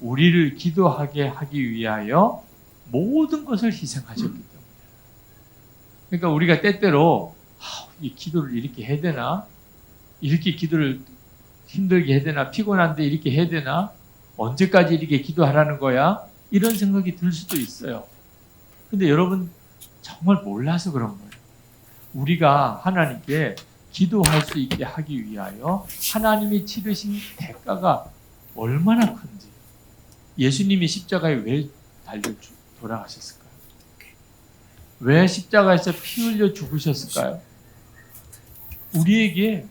우리를 기도하게 하기 위하여 모든 것을 희생하셨기 때문에. 그러니까 우리가 때때로 이 기도를 이렇게 해야 되나? 이렇게 기도를 힘들게 해야 되나? 피곤한데 이렇게 해야 되나? 언제까지 이렇게 기도하라는 거야? 이런 생각이 들 수도 있어요. 근데 여러분 정말 몰라서 그런 거예요. 우리가 하나님께 기도할 수 있게 하기 위하여 하나님이 치르신 대가가 얼마나 큰지, 예수님이 십자가에 왜 달려 돌아가셨을까요? 왜 십자가에서 피 흘려 죽으셨을까요? 우리에게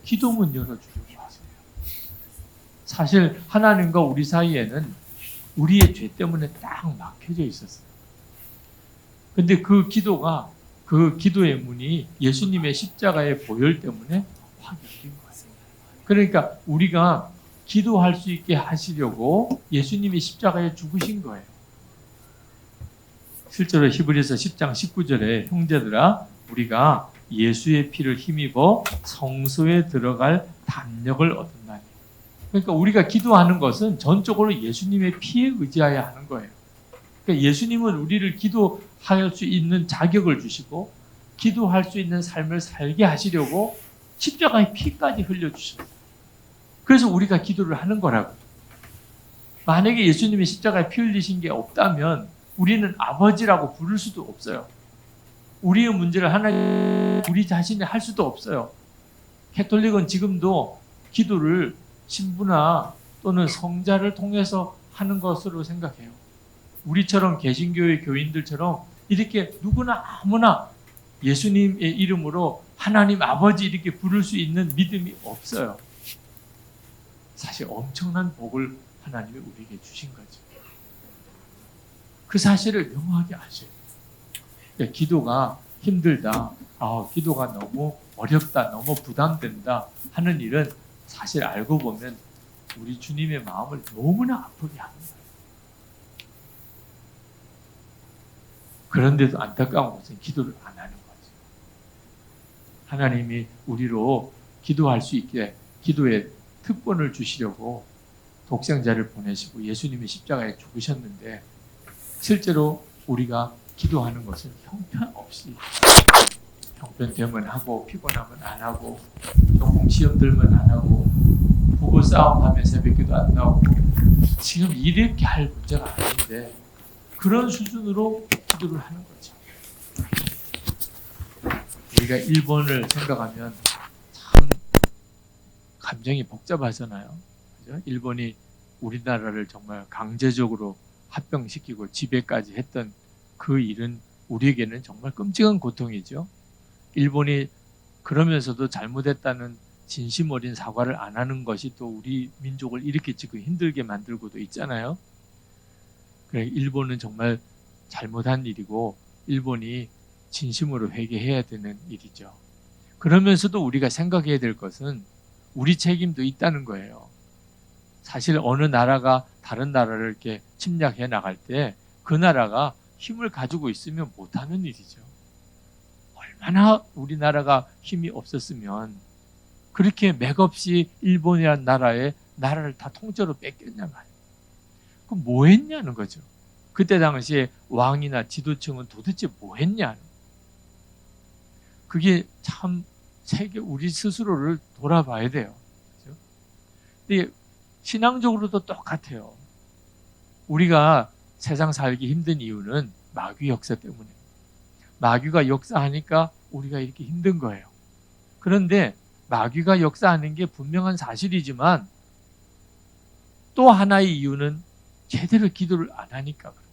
기도문 열어주려고 하세요. 사실 하나님과 우리 사이에는 우리의 죄 때문에 딱 막혀져 있었어요. 근데 그 기도의 문이 예수님의 십자가의 보혈 때문에 확 열린 거예요. 그러니까 우리가 기도할 수 있게 하시려고 예수님이 십자가에 죽으신 거예요. 실제로 히브리서 10장 19절에 형제들아 우리가 예수의 피를 힘입어 성소에 들어갈 담력을 얻었나니. 그러니까 우리가 기도하는 것은 전적으로 예수님의 피에 의지하여 하는 거예요. 그러니까 예수님은 우리를 기도할 수 있는 자격을 주시고 기도할 수 있는 삶을 살게 하시려고 십자가의 피까지 흘려주셨어요. 그래서 우리가 기도를 하는 거라고. 만약에 예수님이 십자가에 피 흘리신 게 없다면 우리는 아버지라고 부를 수도 없어요. 우리의 문제를 하나님, 우리 자신이 할 수도 없어요. 캐톨릭은 지금도 기도를 신부나 또는 성자를 통해서 하는 것으로 생각해요. 우리처럼 개신교의 교인들처럼 이렇게 누구나 아무나 예수님의 이름으로 하나님 아버지 이렇게 부를 수 있는 믿음이 없어요. 사실 엄청난 복을 하나님이 우리에게 주신 거죠. 그 사실을 명확히 아셔요. 기도가 힘들다, 기도가 너무 어렵다, 너무 부담된다 하는 일은 사실 알고 보면 우리 주님의 마음을 너무나 아프게 하는 거예요. 그런데도 안타까운 것은 기도를 안 하는 거죠. 하나님이 우리로 기도할 수 있게 기도의 특권을 주시려고 독생자를 보내시고 예수님이 십자가에 죽으셨는데 실제로 우리가 기도하는 것은 형편없이 형편되면 하고 피곤하면 안 하고 조금 시험 들면 안 하고 부부싸움하면 새벽기도 안 나오고 지금 이렇게 할 문제가 아닌데 그런 수준으로 기도를 하는 거죠. 우리가 일본을 생각하면 참 감정이 복잡하잖아요. 그죠? 일본이 우리나라를 정말 강제적으로 합병시키고 지배까지 했던 그 일은 우리에게는 정말 끔찍한 고통이죠. 일본이 그러면서도 잘못했다는 진심 어린 사과를 안 하는 것이 또 우리 민족을 이렇게 지금 힘들게 만들고도 있잖아요. 그래, 일본은 정말 잘못한 일이고 일본이 진심으로 회개해야 되는 일이죠. 그러면서도 우리가 생각해야 될 것은 우리 책임도 있다는 거예요. 사실 어느 나라가 다른 나라를 이렇게 침략해 나갈 때 그 나라가 힘을 가지고 있으면 못하는 일이죠. 얼마나 우리나라가 힘이 없었으면 그렇게 맥없이 일본이라는 나라를 다 통째로 뺏겼냐 말이에요. 그럼 뭐 했냐는 거죠. 그때 당시에 왕이나 지도층은 도대체 뭐 했냐. 그게 참 우리 스스로를 돌아봐야 돼요. 그렇죠? 근데 신앙적으로도 똑같아요. 우리가 세상 살기 힘든 이유는 마귀 역사 때문에. 마귀가 역사하니까 우리가 이렇게 힘든 거예요. 그런데 마귀가 역사하는 게 분명한 사실이지만 또 하나의 이유는 제대로 기도를 안 하니까 그래요.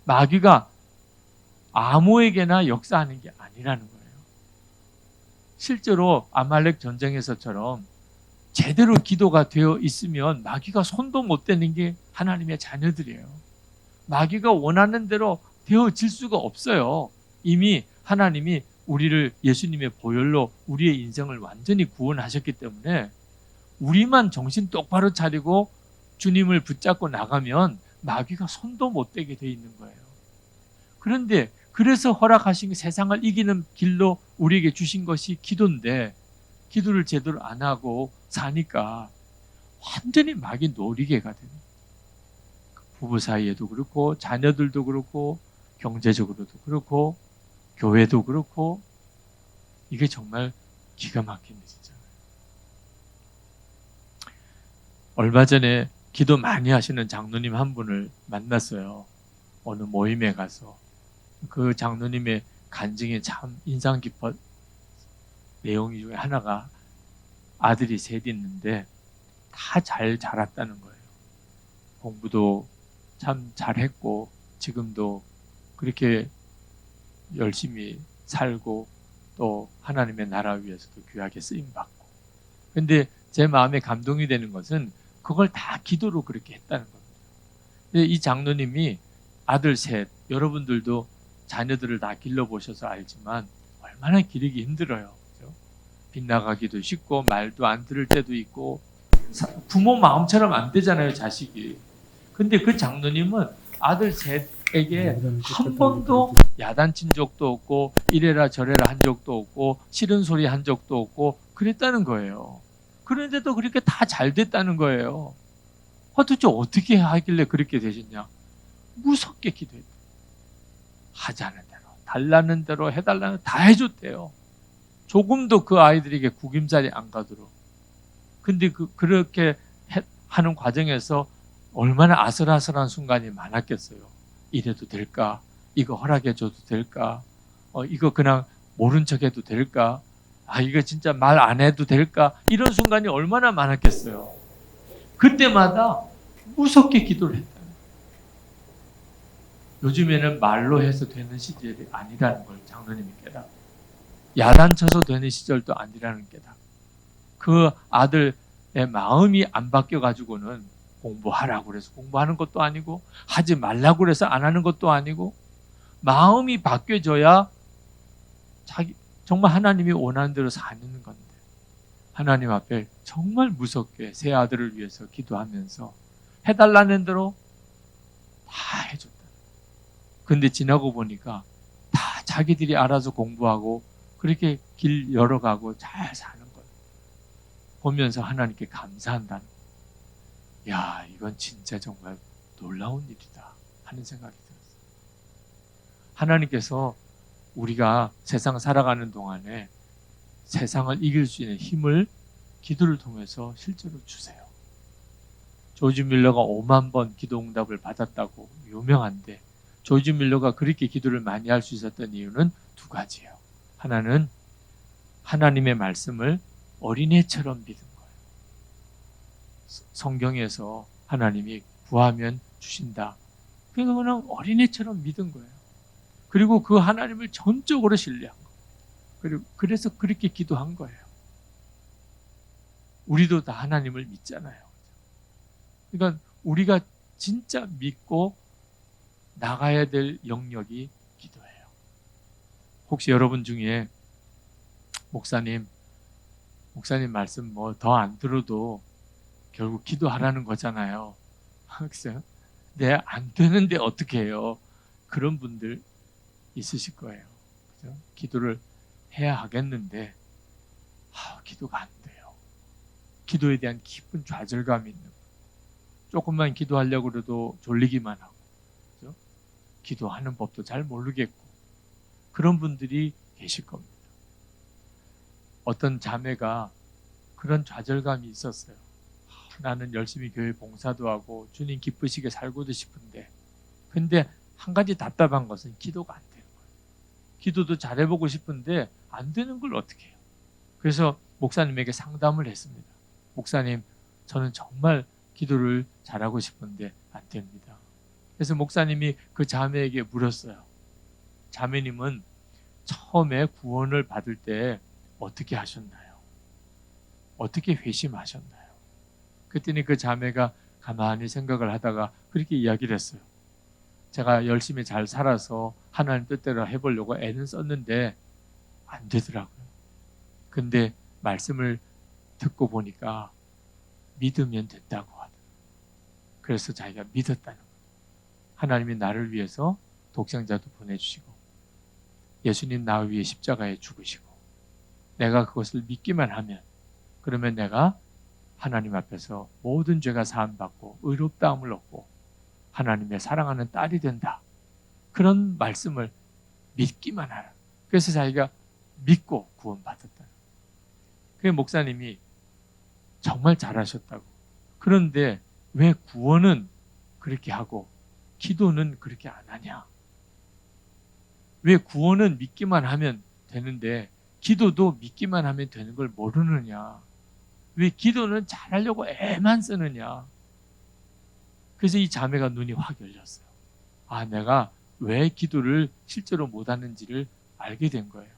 마귀가 아무에게나 역사하는 게 아니라는 거예요. 실제로 아말렉 전쟁에서처럼 제대로 기도가 되어 있으면 마귀가 손도 못 대는 게 하나님의 자녀들이에요. 마귀가 원하는 대로 되어질 수가 없어요. 이미 하나님이 우리를 예수님의 보혈로 우리의 인생을 완전히 구원하셨기 때문에 우리만 정신 똑바로 차리고 주님을 붙잡고 나가면 마귀가 손도 못 대게 돼 있는 거예요. 그런데 그래서 허락하신 세상을 이기는 길로 우리에게 주신 것이 기도인데 기도를 제대로 안 하고 사니까 완전히 마귀 놀이개가 됩니다. 부부 사이에도 그렇고 자녀들도 그렇고 경제적으로도 그렇고 교회도 그렇고 이게 정말 기가 막힌 일이잖아요. 얼마 전에 기도 많이 하시는 장로님 한 분을 만났어요. 어느 모임에 가서 그 장로님의 간증에 참 인상 깊은 내용 중에 하나가 아들이 셋 있는데 다 잘 자랐다는 거예요. 공부도 참 잘했고 지금도 그렇게 열심히 살고 또 하나님의 나라 위해서도 귀하게 쓰임받고. 근데 제 마음에 감동이 되는 것은 그걸 다 기도로 그렇게 했다는 겁니다. 이 장로님이 아들 셋, 여러분들도 자녀들을 다 길러보셔서 알지만 얼마나 기르기 힘들어요. 그죠? 빗나가기도 쉽고 말도 안 들을 때도 있고 부모 마음처럼 안 되잖아요, 자식이. 근데 그 장로님은 아들 셋에게 한 번도 야단친 적도 없고 이래라 저래라 한 적도 없고 싫은 소리 한 적도 없고 그랬다는 거예요. 그런데도 그렇게 다 잘 됐다는 거예요. 도대체 어떻게 하길래 그렇게 되셨냐? 무섭게 기도했대요. 하자는 대로, 달라는 대로, 해달라는 대로 다 해줬대요. 조금도 그 아이들에게 구김살이 안 가도록. 근데 그렇게 하는 과정에서 얼마나 아슬아슬한 순간이 많았겠어요. 이래도 될까? 이거 허락해줘도 될까? 이거 그냥 모른 척해도 될까? 이거 진짜 말 안 해도 될까? 이런 순간이 얼마나 많았겠어요. 그때마다 무섭게 기도를 했다. 요즘에는 말로 해서 되는 시절이 아니라는 걸 장로님이 깨닫고 야단쳐서 되는 시절도 아니라는 깨닫고 그 아들의 마음이 안 바뀌어가지고는 공부하라고 그래서 공부하는 것도 아니고 하지 말라고 그래서 안 하는 것도 아니고 마음이 바뀌어져야 자기 정말 하나님이 원하는 대로 사는 건데 하나님 앞에 정말 무섭게 새 아들을 위해서 기도하면서 해달라는 대로 다 해줬다. 근데 지나고 보니까 다 자기들이 알아서 공부하고 그렇게 길 열어가고 잘 사는 거예요. 보면서 하나님께 감사한다는 거예요. 야, 이건 진짜 정말 놀라운 일이다 하는 생각이 들었어요. 하나님께서 우리가 세상 살아가는 동안에 세상을 이길 수 있는 힘을 기도를 통해서 실제로 주세요. 조지 밀러가 5만 번 기도 응답을 받았다고 유명한데 조지 밀러가 그렇게 기도를 많이 할 수 있었던 이유는 두 가지예요. 하나는 하나님의 말씀을 어린애처럼 믿은 거예요. 성경에서 하나님이 구하면 주신다. 그냥 어린애처럼 믿은 거예요. 그리고 그 하나님을 전적으로 신뢰한 거예요. 그리고 그래서 그렇게 기도한 거예요. 우리도 다 하나님을 믿잖아요. 그러니까 우리가 진짜 믿고 나가야 될 영역이 기도예요. 혹시 여러분 중에 목사님 말씀 뭐 더 안 들어도 결국 기도하라는 거잖아요. 글쎄요. 네, 안 되는데 어떻게 해요? 그런 분들 있으실 거예요. 그죠? 기도를 해야 하겠는데 기도가 안 돼요. 기도에 대한 깊은 좌절감이 있는 거예요. 조금만 기도하려고 해도 졸리기만 하고 그죠? 기도하는 법도 잘 모르겠고 그런 분들이 계실 겁니다. 어떤 자매가 그런 좌절감이 있었어요. 나는 열심히 교회 봉사도 하고 주님 기쁘시게 살고도 싶은데 근데 한 가지 답답한 것은 기도가 안 되는 거예요. 기도도 잘해보고 싶은데 안 되는 걸 어떻게 해요? 그래서 목사님에게 상담을 했습니다. 목사님, 저는 정말 기도를 잘하고 싶은데 안 됩니다. 그래서 목사님이 그 자매에게 물었어요. 자매님은 처음에 구원을 받을 때 어떻게 하셨나요? 어떻게 회심하셨나요? 그랬더니 그 자매가 가만히 생각을 하다가 그렇게 이야기를 했어요. 제가 열심히 잘 살아서 하나님 뜻대로 해보려고 애는 썼는데 안 되더라고요. 근데 말씀을 듣고 보니까 믿으면 된다고 하더라고요. 그래서 자기가 믿었다는 거예요. 하나님이 나를 위해서 독생자도 보내주시고 예수님 나 위해 십자가에 죽으시고 내가 그것을 믿기만 하면 그러면 내가 하나님 앞에서 모든 죄가 사함받고 의롭다함을 얻고 하나님의 사랑하는 딸이 된다. 그런 말씀을 믿기만 하라. 그래서 자기가 믿고 구원받았다. 그게 목사님이 정말 잘하셨다고. 그런데 왜 구원은 그렇게 하고 기도는 그렇게 안 하냐? 왜 구원은 믿기만 하면 되는데 기도도 믿기만 하면 되는 걸 모르느냐? 왜 기도는 잘하려고 애만 쓰느냐? 그래서 이 자매가 눈이 확 열렸어요. 아, 내가 왜 기도를 실제로 못하는지를 알게 된 거예요.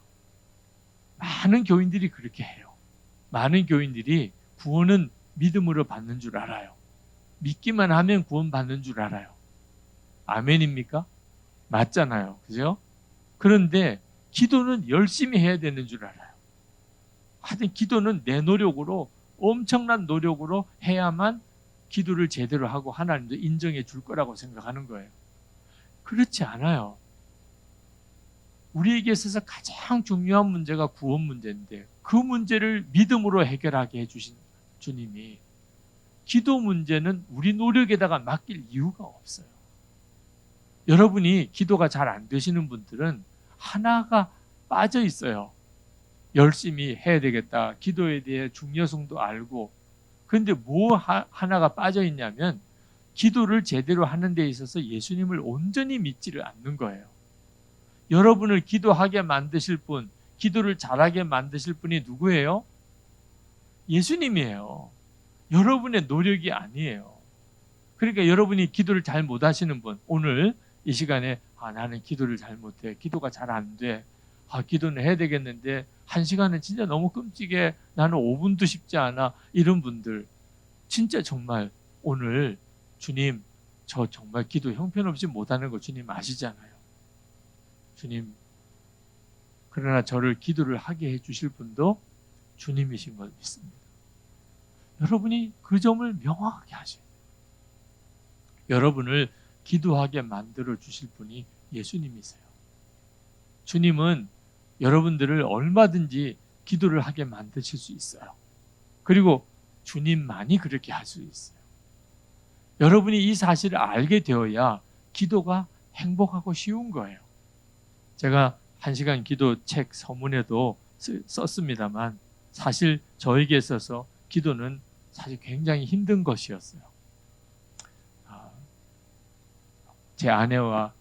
많은 교인들이 그렇게 해요. 많은 교인들이 구원은 믿음으로 받는 줄 알아요. 믿기만 하면 구원 받는 줄 알아요. 아멘입니까? 맞잖아요. 그죠? 그런데 기도는 열심히 해야 되는 줄 알아요. 하여튼 기도는 내 노력으로, 엄청난 노력으로 해야만 기도를 제대로 하고 하나님도 인정해 줄 거라고 생각하는 거예요. 그렇지 않아요. 우리에게 있어서 가장 중요한 문제가 구원 문제인데 그 문제를 믿음으로 해결하게 해주신 주님이 기도 문제는 우리 노력에다가 맡길 이유가 없어요. 여러분이 기도가 잘 안 되시는 분들은 하나가 빠져 있어요. 열심히 해야 되겠다. 기도에 대해 중요성도 알고. 그런데 하나가 빠져 있냐면 기도를 제대로 하는 데 있어서 예수님을 온전히 믿지를 않는 거예요. 여러분을 기도하게 만드실 분, 기도를 잘하게 만드실 분이 누구예요? 예수님이에요. 여러분의 노력이 아니에요. 그러니까 여러분이 기도를 잘 못하시는 분, 오늘 이 시간에 나는 기도를 잘 못해. 기도가 잘 안 돼. 기도는 해야 되겠는데 1시간은 진짜 너무 끔찍해. 나는 5분도 쉽지 않아. 이런 분들 진짜 정말 오늘 주님, 저 정말 기도 형편없이 못하는 거 주님 아시잖아요. 주님, 그러나 저를 기도를 하게 해주실 분도 주님이신 걸 믿습니다. 여러분이 그 점을 명확하게 하셔야 돼요. 여러분을 기도하게 만들어 주실 분이 예수님이세요. 주님은 여러분들을 얼마든지 기도를 하게 만드실 수 있어요. 그리고 주님만이 그렇게 할 수 있어요. 여러분이 이 사실을 알게 되어야 기도가 행복하고 쉬운 거예요. 제가 1시간 기도 책 서문에도 썼습니다만 사실 저에게 있어서 기도는 사실 굉장히 힘든 것이었어요. 제 아내와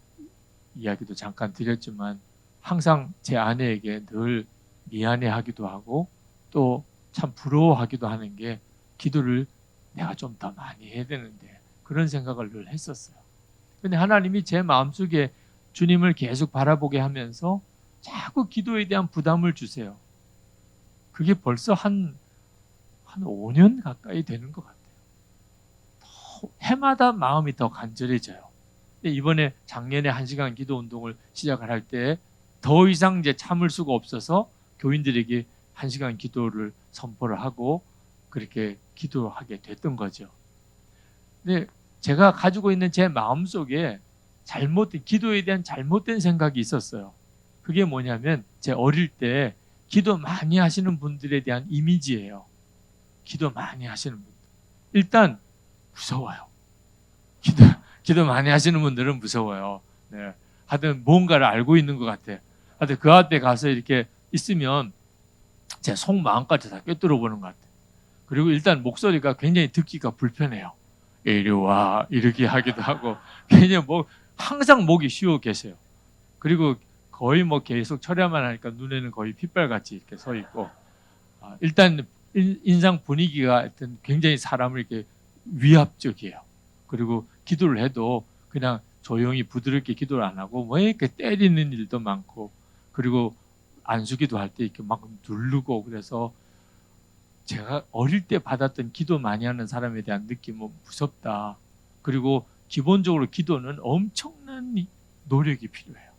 이야기도 잠깐 드렸지만 항상 제 아내에게 늘 미안해하기도 하고 또 참 부러워하기도 하는 게 기도를 내가 좀 더 많이 해야 되는데 그런 생각을 늘 했었어요. 그런데 하나님이 제 마음속에 주님을 계속 바라보게 하면서 자꾸 기도에 대한 부담을 주세요. 그게 벌써 한 5년 가까이 되는 것 같아요. 해마다 마음이 더 간절해져요. 근데 이번에 작년에 1시간 기도 운동을 시작을 할 때 더 이상 이제 참을 수가 없어서 교인들에게 1시간 기도를 선포를 하고 그렇게 기도하게 됐던 거죠. 근데 제가 가지고 있는 제 마음속에 기도에 대한 잘못된 생각이 있었어요. 그게 뭐냐면 제 어릴 때 기도 많이 하시는 분들에 대한 이미지예요. 기도 많이 하시는 분들. 일단 무서워요. 기도 많이 하시는 분들은 무서워요. 네. 하여튼 뭔가를 알고 있는 것 같아요. 하여튼 그 앞에 가서 이렇게 있으면 제 속마음까지 다 꿰뚫어 보는 것 같아요. 그리고 일단 목소리가 굉장히 듣기가 불편해요. 이리 와 이렇게 하기도 하고 굉장히 항상 목이 쉬어 계세요. 그리고 거의 계속 철야만 하니까 눈에는 거의 핏발같이 이렇게 서 있고 일단 인상 분위기가 하여튼 굉장히 사람을 이렇게 위압적이에요. 그리고 기도를 해도 그냥 조용히 부드럽게 기도를 안 하고 이렇게 때리는 일도 많고 그리고 안수기도 할 때 이렇게 막 누르고 그래서 제가 어릴 때 받았던 기도 많이 하는 사람에 대한 느낌은 무섭다. 그리고 기본적으로 기도는 엄청난 노력이 필요해요.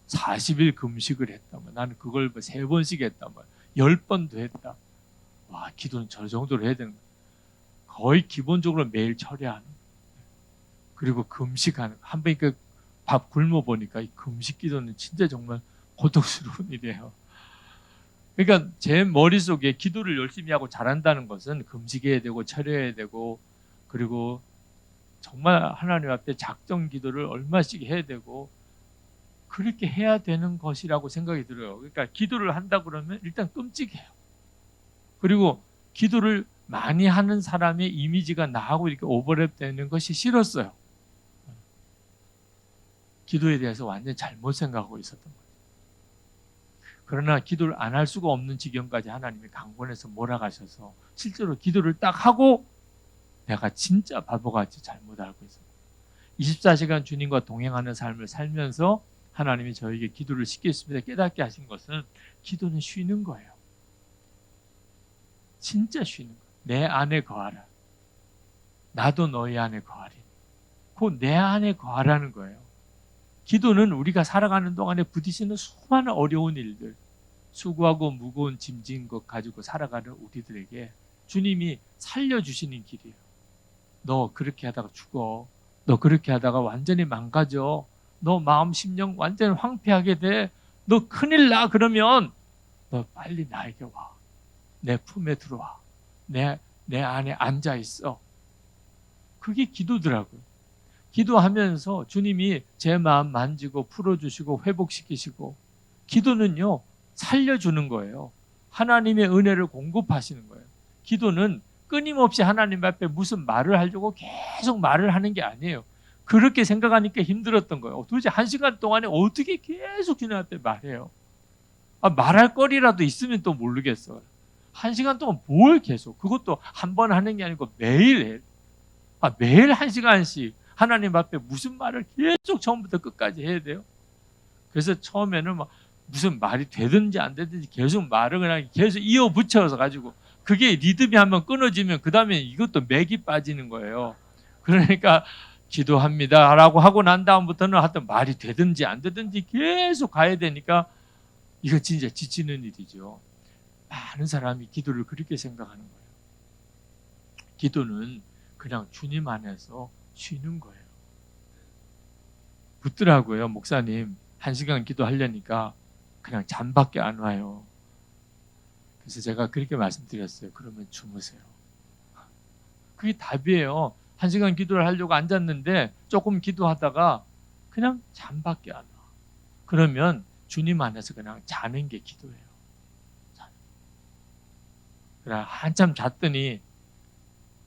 40일 금식을 했다면 나는 그걸 3번씩 했다면 10번도 했다. 와, 기도는 저 정도로 해야 되는 거예요. 거의 기본적으로 매일 철야하는 거예요. 그리고 금식하는 한 번 밥 굶어 보니까 이 금식 기도는 진짜 정말 고통스러운 일이에요. 그러니까 제 머릿속에 기도를 열심히 하고 잘한다는 것은 금식해야 되고 철야해야 되고 그리고 정말 하나님 앞에 작정 기도를 얼마씩 해야 되고 그렇게 해야 되는 것이라고 생각이 들어요. 그러니까 기도를 한다 그러면 일단 끔찍해요. 그리고 기도를 많이 하는 사람의 이미지가 나하고 이렇게 오버랩되는 것이 싫었어요. 기도에 대해서 완전히 잘못 생각하고 있었던 거예요. 그러나 기도를 안 할 수가 없는 지경까지 하나님이 강권해서 몰아가셔서 실제로 기도를 딱 하고 내가 진짜 바보같이 잘못 알고 있었어요. 24시간 주님과 동행하는 삶을 살면서 하나님이 저에게 기도를 시켰습니다. 깨닫게 하신 것은 기도는 쉬는 거예요. 진짜 쉬는 거예요. 내 안에 거하라. 나도 너희 안에 거하리니. 그 내 안에 거하라는 거예요. 기도는 우리가 살아가는 동안에 부딪히는 수많은 어려운 일들, 수고하고 무거운 짐진 것 가지고 살아가는 우리들에게 주님이 살려주시는 길이에요. 너 그렇게 하다가 죽어. 너 그렇게 하다가 완전히 망가져. 너 마음 심령 완전히 황폐하게 돼. 너 큰일 나. 그러면 너 빨리 나에게 와. 내 품에 들어와. 내 안에 앉아 있어. 그게 기도더라고요. 기도하면서 주님이 제 마음 만지고 풀어주시고 회복시키시고, 기도는요 살려주는 거예요. 하나님의 은혜를 공급하시는 거예요. 기도는 끊임없이 하나님 앞에 무슨 말을 하려고 계속 말을 하는 게 아니에요. 그렇게 생각하니까 힘들었던 거예요. 도대체 1시간 동안에 어떻게 계속 주님 앞에 말해요? 말할 거리라도 있으면 또 모르겠어요. 1시간 동안 뭘 계속, 그것도 한 번 하는 게 아니고 매일 해요. 매일 1시간씩 하나님 앞에 무슨 말을 계속 처음부터 끝까지 해야 돼요? 그래서 처음에는 막 무슨 말이 되든지 안 되든지 계속 말을 그냥 계속 이어붙여서 가지고, 그게 리듬이 한번 끊어지면 그 다음에 이것도 맥이 빠지는 거예요. 그러니까 기도합니다 라고 하고 난 다음부터는 하여튼 말이 되든지 안 되든지 계속 가야 되니까 이거 진짜 지치는 일이죠. 많은 사람이 기도를 그렇게 생각하는 거예요. 기도는 그냥 주님 안에서 쉬는 거예요. 묻더라고요. 목사님 1시간 기도하려니까 그냥 잠밖에 안 와요. 그래서 제가 그렇게 말씀드렸어요. 그러면 주무세요. 그게 답이에요. 1시간 기도를 하려고 앉았는데 조금 기도하다가 그냥 잠밖에 안 와. 그러면 주님 안에서 그냥 자는 게 기도예요. 그래, 한참 잤더니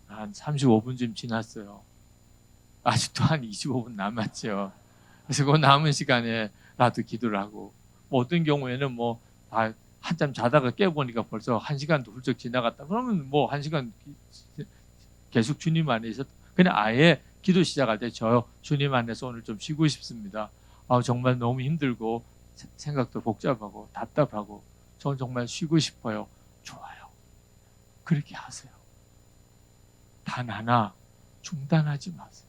한 35분쯤 지났어요. 아직도 한 25분 남았죠. 그래서 그 남은 시간에 나도 기도를 하고, 어떤 경우에는 한참 자다가 깨보니까 벌써 1시간도 훌쩍 지나갔다. 그러면 1시간 계속 주님 안에 있었다. 그냥 아예 기도 시작할 때 저요, 주님 안에서 오늘 좀 쉬고 싶습니다. 정말 너무 힘들고 생각도 복잡하고 답답하고 저는 정말 쉬고 싶어요. 좋아요. 그렇게 하세요. 단 하나 중단하지 마세요.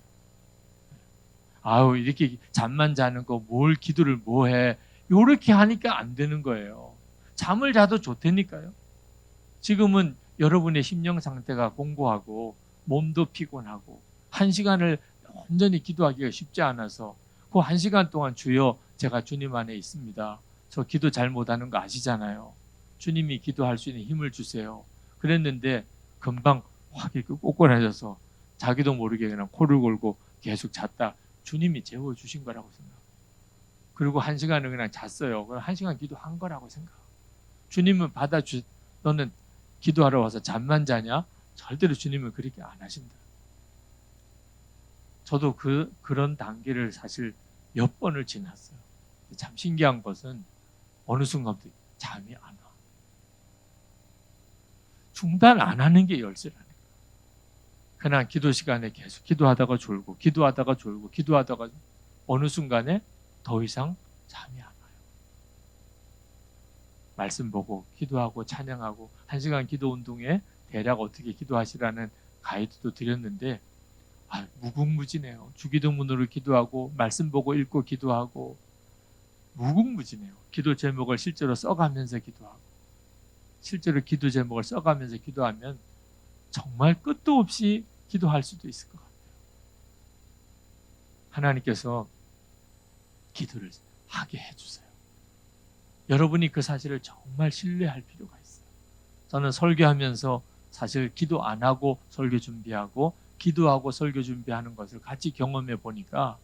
이렇게 잠만 자는 거 뭘 기도를 해. 이렇게 하니까 안 되는 거예요. 잠을 자도 좋다니까요. 지금은 여러분의 심령 상태가 공고하고 몸도 피곤하고 1시간을 온전히 기도하기가 쉽지 않아서 그 1시간 동안 주여 제가 주님 안에 있습니다. 저 기도 잘 못하는 거 아시잖아요. 주님이 기도할 수 있는 힘을 주세요. 그랬는데 금방 확 이렇게 꼬꼬라져서 자기도 모르게 그냥 코를 골고 계속 잤다. 주님이 재워주신 거라고 생각해요. 그리고 1시간을 그냥 잤어요. 그럼 1시간 기도한 거라고 생각해요. 주님은 너는 기도하러 와서 잠만 자냐? 절대로 주님은 그렇게 안 하신다. 저도 그런 단계를 사실 몇 번을 지났어요. 참 신기한 것은 어느 순간부터 잠이 안 와. 중단 안 하는 게 열쇠라는 거예요. 그냥 기도 시간에 계속 기도하다가 졸고 기도하다가 졸고 기도하다가 어느 순간에 더 이상 잠이 안 와요. 말씀 보고 기도하고 찬양하고 1시간 기도 운동에 대략 어떻게 기도하시라는 가이드도 드렸는데 무궁무진해요. 주기도문으로 기도하고 말씀 보고 읽고 기도하고 무궁무진해요. 기도 제목을 실제로 써가면서 기도하고 실제로 기도 제목을 써가면서 기도하면 정말 끝도 없이 기도할 수도 있을 것 같아요. 하나님께서 기도를 하게 해주세요. 여러분이 그 사실을 정말 신뢰할 필요가 있어요. 저는 설교하면서 사실 기도 안 하고 설교 준비하고 기도하고 설교 준비하는 것을 같이 경험해 보니까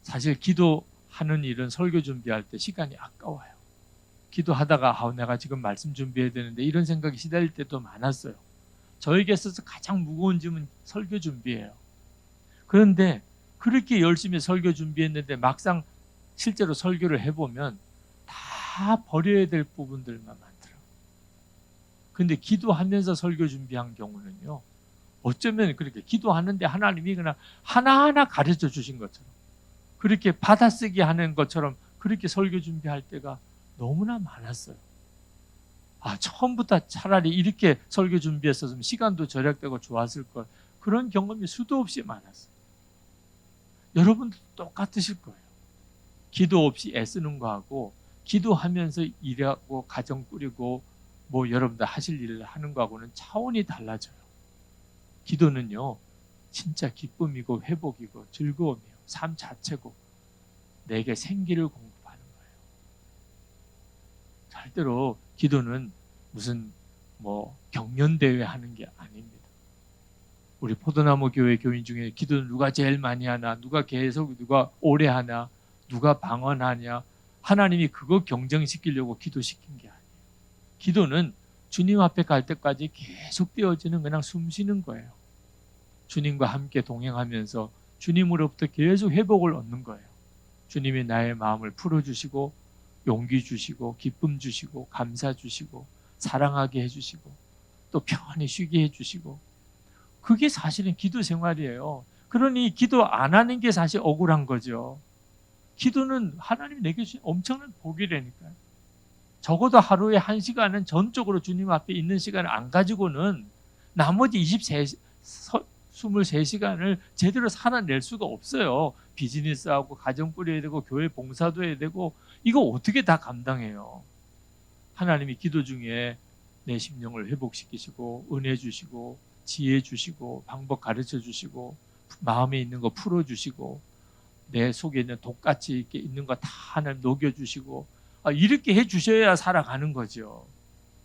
사실 기도하는 일은 설교 준비할 때 시간이 아까워요. 기도하다가 내가 지금 말씀 준비해야 되는데 이런 생각이 시달릴 때도 많았어요. 저에게 있어서 가장 무거운 짐은 설교 준비예요. 그런데 그렇게 열심히 설교 준비했는데 막상 실제로 설교를 해보면 다 버려야 될 부분들만 많더라고요. 근데 기도하면서 설교 준비한 경우는요, 어쩌면 그렇게 기도하는데 하나님이 그냥 하나하나 가르쳐 주신 것처럼, 그렇게 받아쓰기 하는 것처럼 그렇게 설교 준비할 때가 너무나 많았어요. 처음부터 차라리 이렇게 설교 준비했었으면 시간도 절약되고 좋았을 걸. 그런 경험이 수도 없이 많았어요. 여러분도 똑같으실 거예요. 기도 없이 애쓰는 거하고 기도하면서 일하고 가정 꾸리고 뭐 여러분들 하실 일을 하는 거하고는 차원이 달라져요. 기도는요, 진짜 기쁨이고 회복이고 즐거움이에요. 삶 자체고 내게 생기를 공급하는 거예요. 절대로 기도는 무슨 경연대회 하는 게 아닙니다. 우리 포도나무 교회 교인 중에 기도는 누가 제일 많이 하나, 누가 오래 하나, 누가 방언하냐, 하나님이 그거 경쟁시키려고 기도시킨 게 아니에요. 기도는 주님 앞에 갈 때까지 계속 되어지는 그냥 숨 쉬는 거예요. 주님과 함께 동행하면서 주님으로부터 계속 회복을 얻는 거예요. 주님이 나의 마음을 풀어주시고 용기 주시고 기쁨 주시고 감사 주시고 사랑하게 해주시고 또 편히 쉬게 해주시고, 그게 사실은 기도 생활이에요. 그러니 기도 안 하는 게 사실 억울한 거죠. 기도는 하나님이 내게 주신 엄청난 복이라니까요. 적어도 하루에 1시간은 전적으로 주님 앞에 있는 시간을 안 가지고는 나머지 23시간을 제대로 살아낼 수가 없어요. 비즈니스하고 가정 꾸려야 되고 교회 봉사도 해야 되고 이거 어떻게 다 감당해요. 하나님이 기도 중에 내 심령을 회복시키시고 은혜 주시고 지혜 주시고 방법 가르쳐 주시고 마음에 있는 거 풀어주시고 내 속에 있는 독같이 이렇게 있는 거 다 하나님 녹여주시고 이렇게 해주셔야 살아가는 거죠.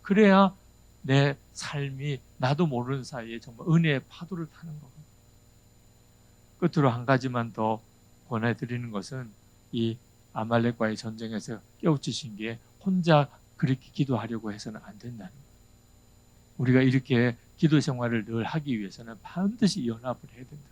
그래야 내 삶이 나도 모르는 사이에 정말 은혜의 파도를 타는 거거든요. 끝으로 한 가지만 더 권해드리는 것은 이 아말렉과의 전쟁에서 깨우치신 게 혼자 그렇게 기도하려고 해서는 안 된다는 거예요. 우리가 이렇게 기도 생활을 늘 하기 위해서는 반드시 연합을 해야 된다.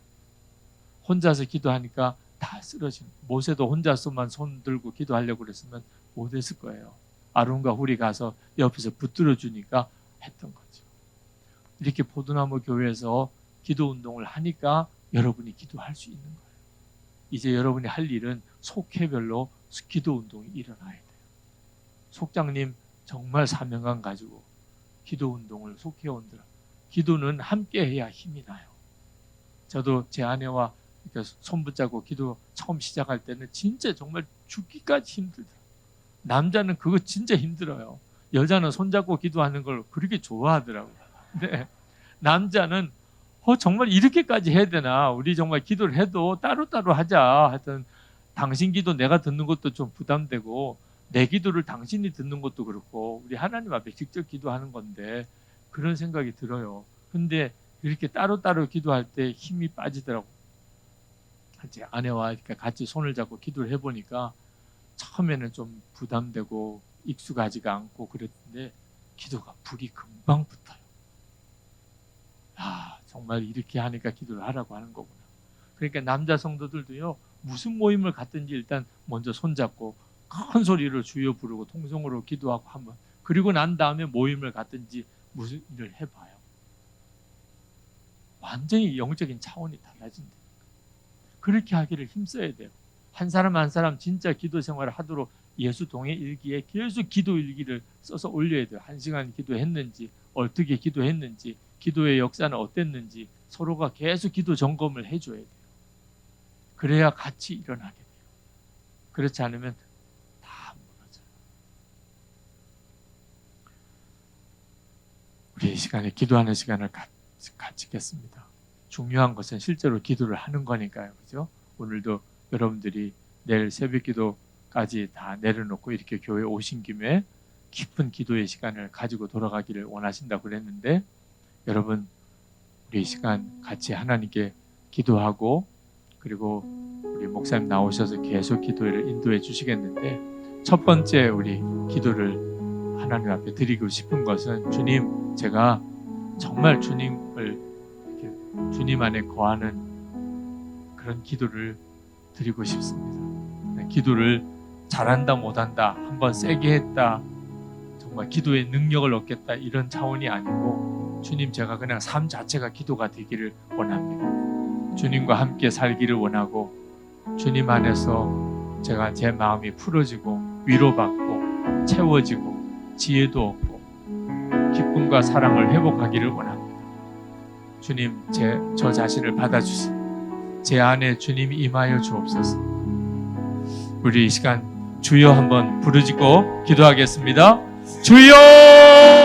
혼자서 기도하니까 다 쓰러지는. 모세도 혼자서만 손 들고 기도하려고 그랬으면 못했을 거예요. 아론과 훌이 가서 옆에서 붙들어 주니까 했던 거죠. 이렇게 포도나무 교회에서 기도 운동을 하니까 여러분이 기도할 수 있는 거예요. 이제 여러분이 할 일은 속회별로 기도 운동이 일어나야 돼요. 속장님 정말 사명감 가지고 기도 운동을 속회원들, 기도는 함께 해야 힘이 나요. 저도 제 아내와 손 붙잡고 기도 처음 시작할 때는 진짜 정말 죽기까지 힘들더라고요. 남자는 그거 진짜 힘들어요. 여자는 손잡고 기도하는 걸 그렇게 좋아하더라고요. 네. 남자는 정말 이렇게까지 해야 되나? 우리 정말 기도를 해도 따로따로 하자. 하여튼 당신 기도 내가 듣는 것도 좀 부담되고 내 기도를 당신이 듣는 것도 그렇고 우리 하나님 앞에 직접 기도하는 건데 그런 생각이 들어요. 근데 이렇게 따로따로 기도할 때 힘이 빠지더라고요. 제 아내와 이렇게 같이 손을 잡고 기도를 해보니까 처음에는 좀 부담되고 익숙하지가 않고 그랬는데 기도가 불이 금방 붙어요. 정말 이렇게 하니까 기도를 하라고 하는 거구나. 그러니까 남자 성도들도요, 무슨 모임을 갔든지 일단 먼저 손잡고 큰 소리로 주여 부르고 통성으로 기도하고 한번, 그리고 난 다음에 모임을 갔든지 무슨 일을 해봐요. 완전히 영적인 차원이 달라진다. 그렇게 하기를 힘써야 돼요. 한 사람 한 사람 진짜 기도 생활을 하도록 예수 동해 일기에 계속 기도 일기를 써서 올려야 돼요. 1시간 기도했는지, 어떻게 기도했는지, 기도의 역사는 어땠는지 서로가 계속 기도 점검을 해줘야 돼요. 그래야 같이 일어나게 돼요. 그렇지 않으면 다 무너져요. 우리 이 시간에 기도하는 시간을 갖겠습니다. 중요한 것은 실제로 기도를 하는 거니까요. 그죠? 오늘도 여러분들이 내일 새벽 기도까지 다 내려놓고 이렇게 교회에 오신 김에 깊은 기도의 시간을 가지고 돌아가기를 원하신다고 그랬는데, 여러분 우리 이 시간 같이 하나님께 기도하고 그리고 우리 목사님 나오셔서 계속 기도를 인도해 주시겠는데, 첫 번째 우리 기도를 하나님 앞에 드리고 싶은 것은, 주님, 제가 정말 주님을 이렇게 주님 안에 거하는 그런 기도를 드리고 싶습니다. 기도를 잘한다 못한다, 한번 세게 했다, 정말 기도의 능력을 얻겠다, 이런 차원이 아니고 주님, 제가 그냥 삶 자체가 기도가 되기를 원합니다. 주님과 함께 살기를 원하고 주님 안에서 제가 제 마음이 풀어지고 위로받고 채워지고 지혜도 얻고 기쁨과 사랑을 회복하기를 원합니다. 주님, 저 자신을 받아주세요. 제 안에 주님이 임하여 주옵소서. 우리 이 시간 주여 한번 부르짖고 기도하겠습니다. 주여!